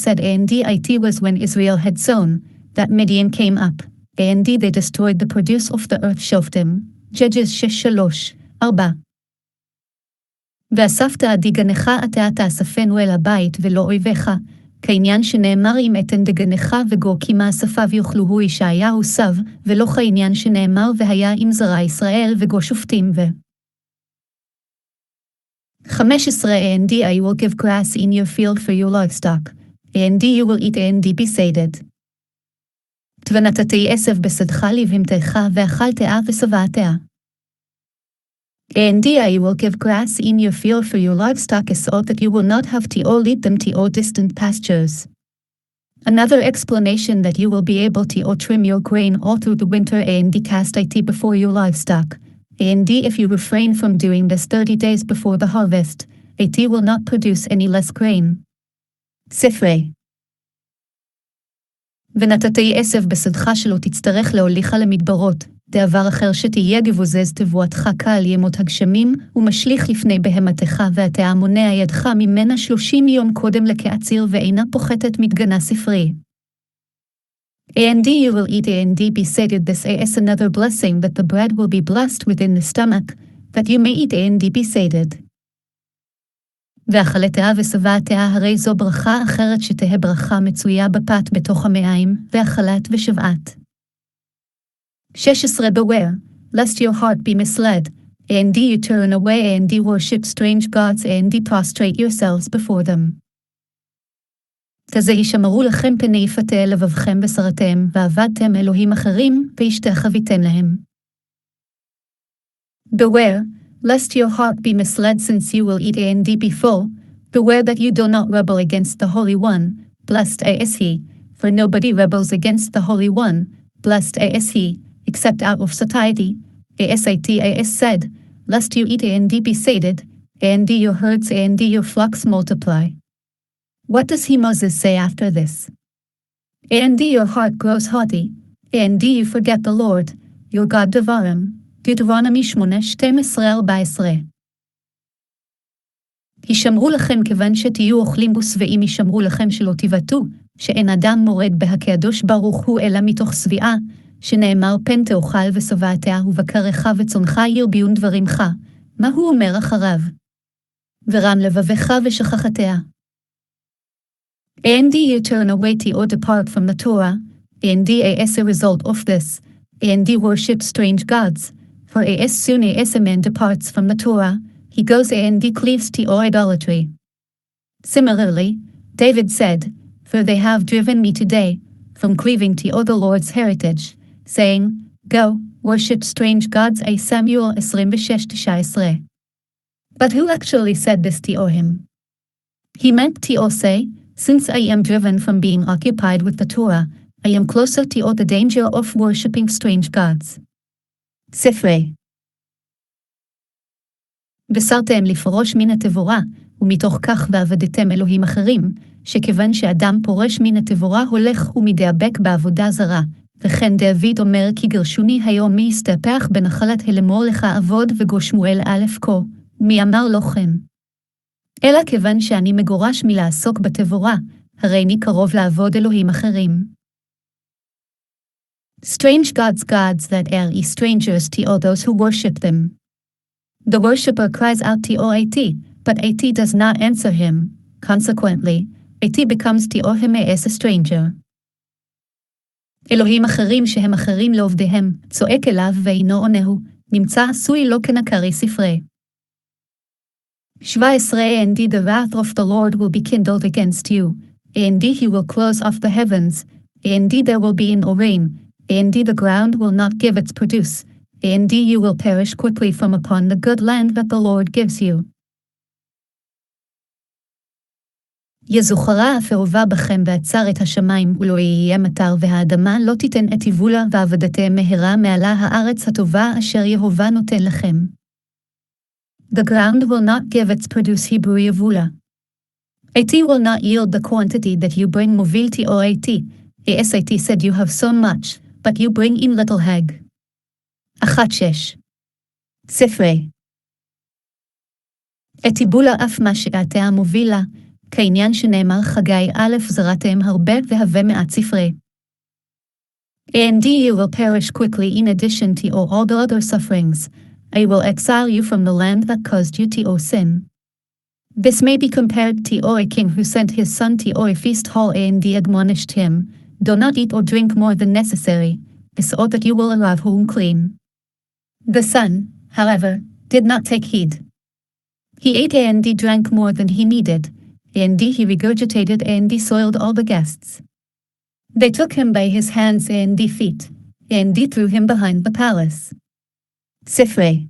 said, and it was when Israel had sown, that Midian came up, and they destroyed the produce of the earth Shoftim. Judges 6:3-4. ואספת עדי גנך אתה תאספנו אל הבית ולא אויביך, כעניין שנאמר אם אתן דגנך וגו כי מאספיו יאכלוהו ישעיהו סב, ולא כעניין שנאמר והיה עם זרע ישראל וגו שופטים ו... 15 And I will give grass in your field for your livestock, and you will eat and be sated. ונתתי עשב בשדך לבהמתך ואכלתיה ושבעתיה. And I will give grass in your field for your livestock so that you will not have to lead them to distant pastures. Another explanation that you will be able to trim your grain all through the winter and cast it before your livestock. And if you refrain from doing this 30 days before the harvest, it will not produce any less grain. ספרי. ונתתי עשב בשדך שלא תצטרך להוליך למדברות, דבר אחר שתהיה גבוזז תבואתך קל ימות הגשמים, ומשליך לפני בהמתך ואתה מונע ידך ממנה 30 יום קודם לקעציר ואינה פוחתת מתגנה ספרי. And you will eat and be sated. This is another blessing that the bread will be blessed within the stomach, that you may eat and be sated. ואכלתיה ושבעתיה הרי זו ברכה אחרת שתהא ברכה מצויה בפת בתוך המעיים, ואכלת ושבעת. 16 Beware, lest your heart be misled, and you turn away and worship strange gods and prostrate yourselves before them. כזה ישמרו לכם פני יפתה לבבכם ושרתם, ועבדתם אלוהים אחרים, והשתחוויתם להם. Beware, lest your heart be misled since you will eat and be full, beware that you do not rebel against the Holy One, blessed is he, for nobody rebels against the Holy One, blessed is he, except out of satiety, as said, lest you eat and be sated, and your herds and your flocks multiply. What does Moses say after this? And your heart grows haughty, and you forget the Lord, your God Devarim, deuteronomy 8:12-14. הישמרו לכם כיוון שתהיו אוכלים בו שבעים, הישמרו לכם שלא תבטאו, שאין אדם מורד בהקדוש ברוך הוא אלא מתוך שביעה, שנאמר פן תאכל ושבעתיה ובקרך וצונך ירביון דברימך. מה הוא אומר אחריו? ורם לבבך ושכחתיה. And you turn away or depart from the Torah, and as a result of this, and worship strange gods, for as soon as a man departs from the Torah, he goes and cleaves to idolatry. Similarly, David said, "For they have driven me today, from cleaving to the Lord's heritage, saying, Go, worship strange gods." A Samuel 26:19. But who actually said this to him? He meant to say, "Since I am driven from being occupied with the Torah, I am closer to the danger of worshipping strange gods." ספרי. וסרתם לפרוש מן התבורה, ומתוך כך ועבדתם אלוהים אחרים, שכיוון שאדם פורש מן התבורה הולך ומדאבק בעבודה זרה, וכן דוד אומר כי גרשוני היום מי יסתפח בנחלת הלמור לך עבוד וגושמואל א' כה, מי אמר לו כן. אלא כיוון שאני מגורש מלעסוק בתבורה, הרי אני קרוב לעבוד אלוהים אחרים. Strange gods that are strangers to all those who worship them. The worshipper cries out to At, but At does not answer him. Consequently, At becomes to him as a stranger. אלוהים אחרים שהם אחרים לעובדיהם, צועק אליו ואינו עונהו, נמצא עשוי לו כנקרי ספרי. 17 And the wrath of the Lord will be kindled against you, and he will close off the heavens, and there will be no rain, and the ground will not give its produce, and you will perish quickly from upon the good land that the Lord gives you. יזוכרה אף אהובה בכם ועצר את השמיים ולא יהיה מטר והאדמה לא תיתן את יבולה ועבדתם מהרה מעלה הארץ הטובה אשר יהובה נותן לכם. The ground will not give its produce Hebrew yevula. At will not yield the quantity that you bring movility or at. At said you have so much, but you bring in little hag. 1-6. ספרי. את יבולה אף מה שאתה מובילה, כעניין שנאמר חגי א' זרעתם הרבה והווה מעט ספרי. And you will perish quickly in addition to all the other sufferings. I will exile you from the land that caused you to sin. This may be compared to a king who sent his son to a feast hall and admonished him, "Do not eat or drink more than necessary, so that you will arrive home clean." The son, however, did not take heed. He ate and drank more than he needed, and he regurgitated and soiled all the guests. They took him by his hands and feet, and threw him behind the palace. ספרי.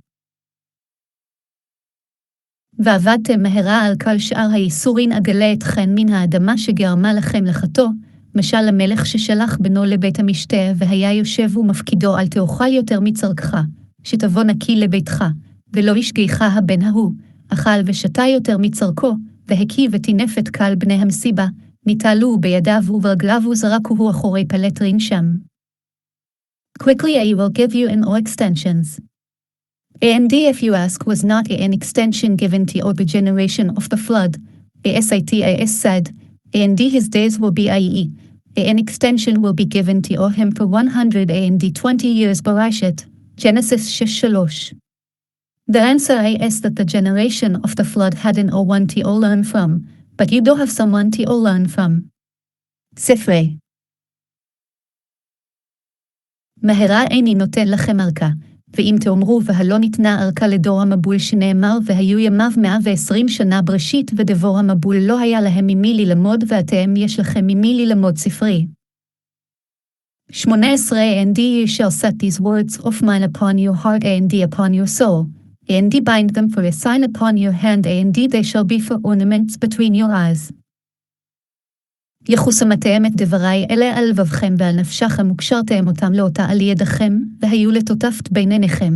ועבדתם מהרה על כל שאר האיסורין אגלה אתכן מן האדמה שגרמה לכם לחטוא, משל המלך ששלח בנו לבית המשתה והיה יושב ומפקידו על תאכל יותר מצרכך, שתבוא נקי לביתך, ולא ישגיך הבן ההוא, אכל ושתה יותר מצרכו, והקיא וטינף את קל בני המסיבה, ניטלו בידיו וברגליו וזרקוהו אחורי פלטרין שם. Quickly I will give you in all extensions. And if you ask, was not an extension given to the generation of the flood? As said, and his days will be an extension will be given to him for 120 years. Barashat, Genesis 6:3. The answer is that the generation of the flood had no one to learn from, but you do have someone to learn from. ספרי. מהרה איני נותן לכם ארכה. ואם תאמרו והלא ניתנה ארכה לדור המבול שנאמר והיו ימיו 120 שנה בראשית ודבור המבול לא היה להם ממי ללמוד ואתם יש לכם ממי ללמוד ספרי. 18 And ye shall set these words of mine upon your heart and upon your soul, and bind them for a sign upon your hand and they shall be for ornaments between your eyes. יחוסמתם את דברי אלה על לבבכם ועל נפשכם וקשרתם אותם לאותה על ידכם, והיו לטוטפת בין עיניכם.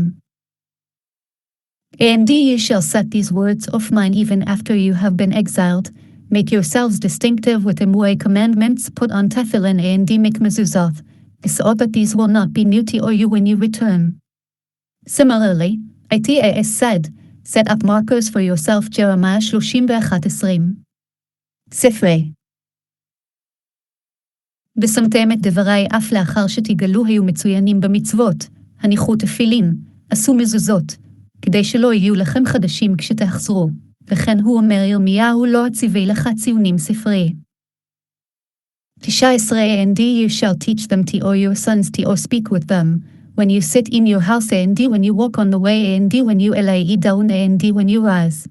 And ye shall set these words of mine even after you have been exiled, make yourselves distinctive with the commandments, put on tefillin and make mezuzot, so that these will not be new to you when you return. Similarly, It said, set up markers for yourself. Jeremiah 31:20. ספרי. ושמתם את דברי אף לאחר שתגלו היו מצוינים במצוות, הניחו תפילין, עשו מזוזות, כדי שלא יהיו לכם חדשים כשתחזרו, וכן הוא אומר ירמיהו לא אציבי לך ציונים ספרי. and you shall teach them to all your sons to speak with them, when you sit in your house and when you walk on the way and when you lay down and when you rise.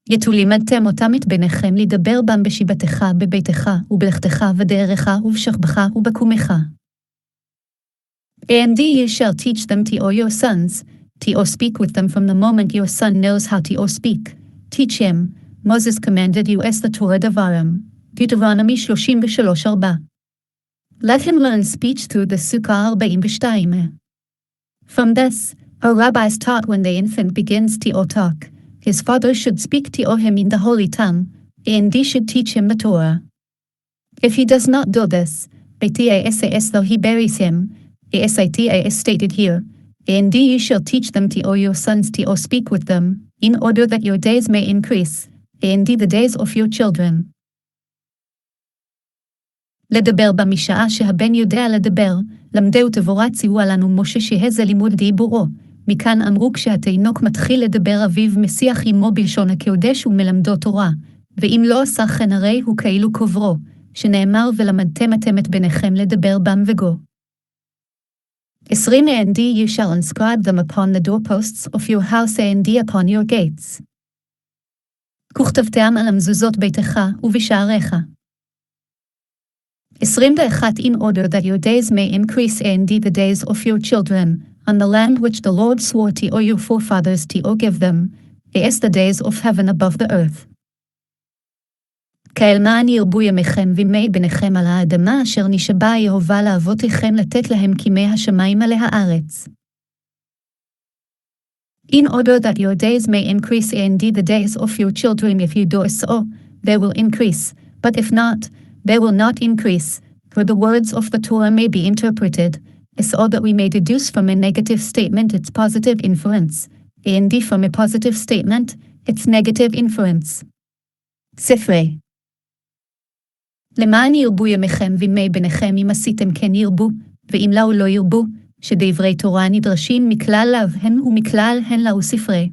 לימדתם אותם את בניכם לדבר בם בשיבתך בביתך ובלכתך ודרך ובשכבך ובקומך. And you shall teach them to all your sons, to speak with them from the moment your son knows how to speak. Teach him. Moses commanded you as the Torah Devarim. Deuteronomy 33:4. Let him learn speech through the Sukkah 42. From this, our rabbis taught when the infant begins to talk, his father should speak to him in the holy tongue, and he should teach him the Torah. If he does not do this, as though he buries him, as stated here, and you shall teach them to all your sons to speak with them, in order that your days may increase, and the days of your children. לדבר במשעה שהבן יודע לדבר, למדהו תבורה ציווה לנו משה שהזה לימוד דיבורו. מכאן אמרו כשהתינוק מתחיל לדבר אביו משיח עמו בלשון הקודש ומלמדו תורה, ואם לא עשה כן הרי הוא כאילו קוברו, שנאמר ולמדתם אתם את בניכם לדבר בם וגו. 20 And you shall inscribe them upon the doorposts of your house and upon your gates. וכתבתם על המזוזות ביתך ובשעריך. 21 In order that your days may increase and the days of your children, on the land which the Lord swore to all your forefathers to give them, as the days of heaven above the earth. כאלמן ירבו ימיכם וימי בניכם על האדמה אשר נשבע יהובה לאבותיכם לתת להם כימי השמיים עלי הארץ. In order that your days may increase and the days of your children, if you do so, they will increase, but if not, they will not increase, for the words of the Torah may be interpreted, so that we may deduce from a negative statement its positive inference, and from a positive statement, its negative inference. ספרי למען ירבו ימיכם וימי בניכם אם עשיתם כן ירבו, ואם לאו לא ירבו, שדברי תורה נדרשים מכלל לאו הן ומכלל הן לאו ספרי.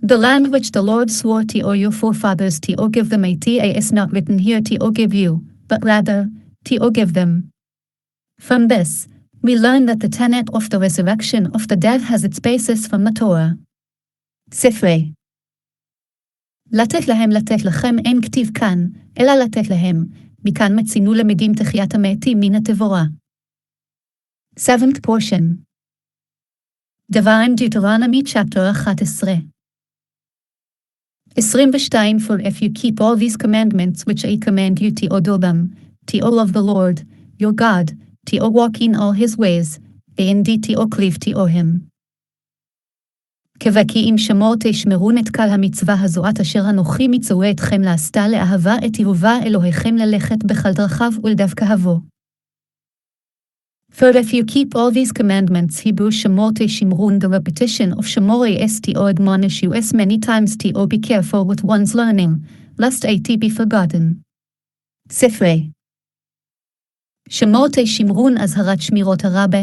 The land which the Lord swore to all your forefathers to give them is not written here to give you, but rather, to give them. From this, we learn that the tenet of the resurrection of the dead has its basis from the Torah. ספרי לתת להם לתת לכם אין כתיב כאן, אלא לתת להם, מכאן מצינו למדים תחיית המתים מן התבורה. 7th portion Devarim Deuteronomy chapter 11 22 For if you keep all these commandments which I command you to do them, to love the Lord, your God, to walk in all his ways, and to cleave to him. כבקי אם שמור תשמרון את כל המצווה הזועת אשר אנוכי מצווה אתכם לעשתה לאהבה את יהובה אלוהיכם ללכת בכל דרכיו ולדבקהבו. For if you keep all these commandments Hebrew שמור תשמרון the repetition of שמור is to admonish you as many times to be careful with one's learning, lest it be forgotten. ספרי שמור תשמרון אזהרת שמירות הרבה,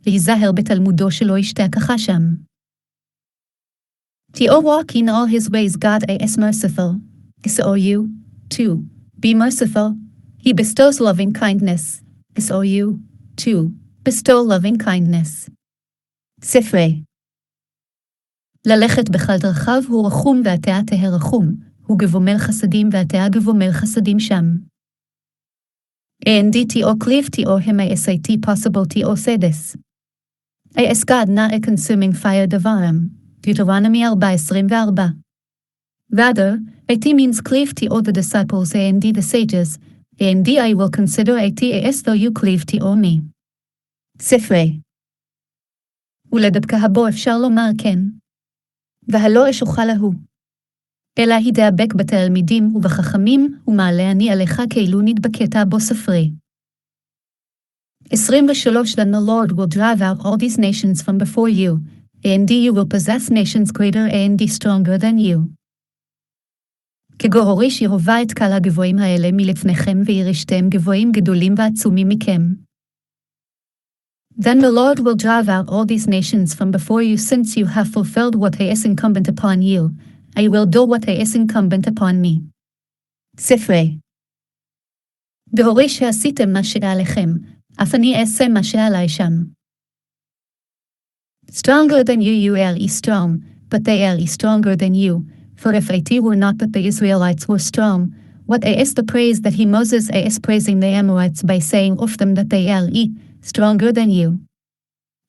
להיזהר בתלמודו שלא ישתכחה שם. To walk in all his ways God is merciful. So you, too, be merciful. He bestows loving kindness. So you, too, bestow loving kindness. ספרי ללכת בכל דרכיו הוא רחום ואתה תהא רחום, הוא גבומר חסדים ואתה גבומר חסדים שם. And to cleave to him is it possible to say this. Is God not a consuming fire Devarim? Deuteronomy 4:24. Rather, it means cleave to all the disciples and the sages, and I will consider it as though you cleave to me. ספרי ולדבקה אפשר לומר כן. והלא אשוחה להו. אלא הידבק בתלמידים ובחכמים, ומעלה אני עליך כאילו נדבקת בו ספרי. 23 Then the Lord will drive out all these nations from before you, and you will possess nations greater and stronger than you. כגוהוריש יהובה את כל הגבוהים האלה מלפניכם וירשתם גבוהים גדולים ועצומים מכם. Then the Lord will drive out all these nations from before you since you have fulfilled what is incumbent upon you. I will do what is incumbent upon me. ספרי בהורי שעשיתם מה שעליכם, אף אני אעשה מה שעלי שם. Stronger than you are strong, but they are stronger than you. For if it were not that the Israelites were strong, what is the praise that Moses is praising the Amorites by saying of them that they are stronger than you?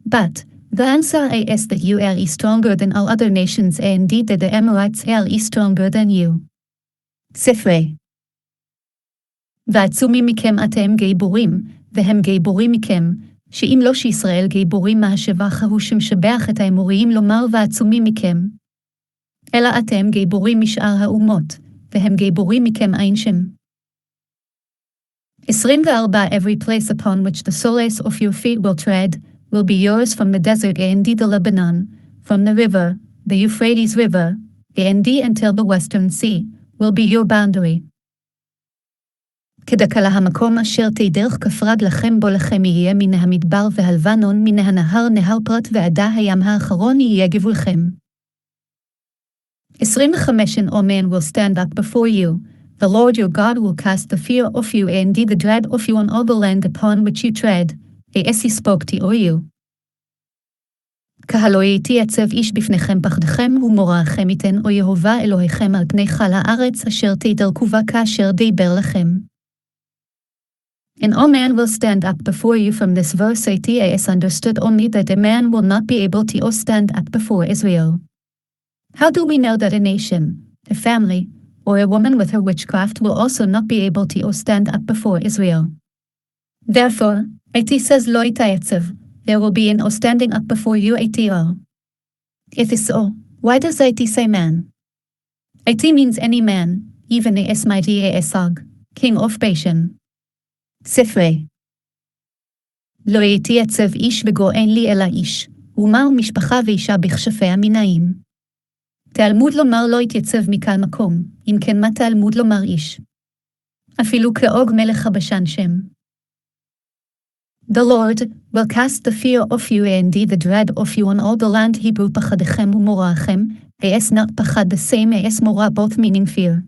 But the answer is that you are stronger than all other nations, and indeed that the Amorites are stronger than you. ספרי ועצומים מכם אתם גיבורים, והם גיבורים מכם, שאם לא שישראל גיבורים מהשבח ההוא שמשבח את האמוריים לומר ועצומים מכם. אלא אתם גיבורים משאר האומות, והם גיבורים מכם אין שם. 24 Every place upon which the soles of your feet will tread, will be yours from the desert and the Lebanon, from the river, the Euphrates River, and until the western sea, will be your boundary. כדקלה המקום אשר תדרך כפרד לכם בו לכם יהיה מן המדבר והלבנון מן הנהר נהר פרת ועדה הים האחרון יהיה גבולכם. 25 And all men will stand up before you. The Lord your God will cast the fear of you and the dread of you on all the land upon which you tread. as he spoke to you. כהלא יתייצב איש בפניכם פחדכם ומוראכם ייתן או יהובה אלוהיכם על פני כל הארץ אשר תדרכו בה כאשר דיבר לכם. And all man will stand up before you. From this verse it is understood only that a man will not be able to stand up before Israel. How do we know that a nation, a family, or a woman with her witchcraft will also not be able to stand up before Israel? Therefore, it says lo yitayetzev, there will be an standing up before you all. If so, why does it say man? It means any man, even a mighty Esag, king of Bashan. ספרי לא יתייצב איש וגואן לי אלא איש, ומר משפחה ואישה בכשפי המינאים. תלמוד לומר לא יתייצב מכל מקום, אם כן מה תלמוד לומר איש? אפילו כאוג מלך הבשן שם. The Lord will cast the fear of you and the dread of you on all the land Hebrew פחדכם ומוראכם, as not pachad the same as morah both meaning fear.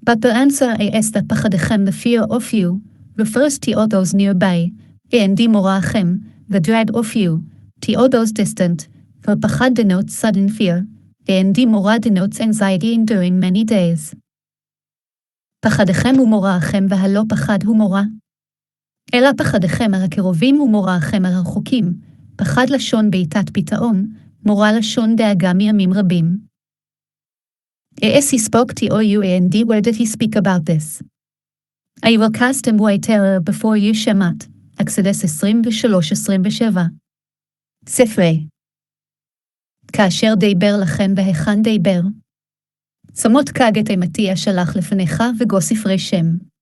But the answer is that pachadechem, the fear of you, refers to all those nearby, and the morachem, the dread of you, to all those distant, for pachad denotes sudden fear, and the morah denotes anxiety enduring many days. Pachadechem umorachem v'halo pachad humora. אלא פחדכם על הקרובים ומוראכם על הרחוקים, פחד לשון בעיטת פיתאון, מורה לשון דאגה מימים רבים. As he spoke to you and where did he speak about this? I will cast him away terror before you Shemat, Exodus 23-27. ספרי כאשר דיבר לכם והיכן דיבר? צמות כג את אימתי אשלח לפניך וגו ספרי שם.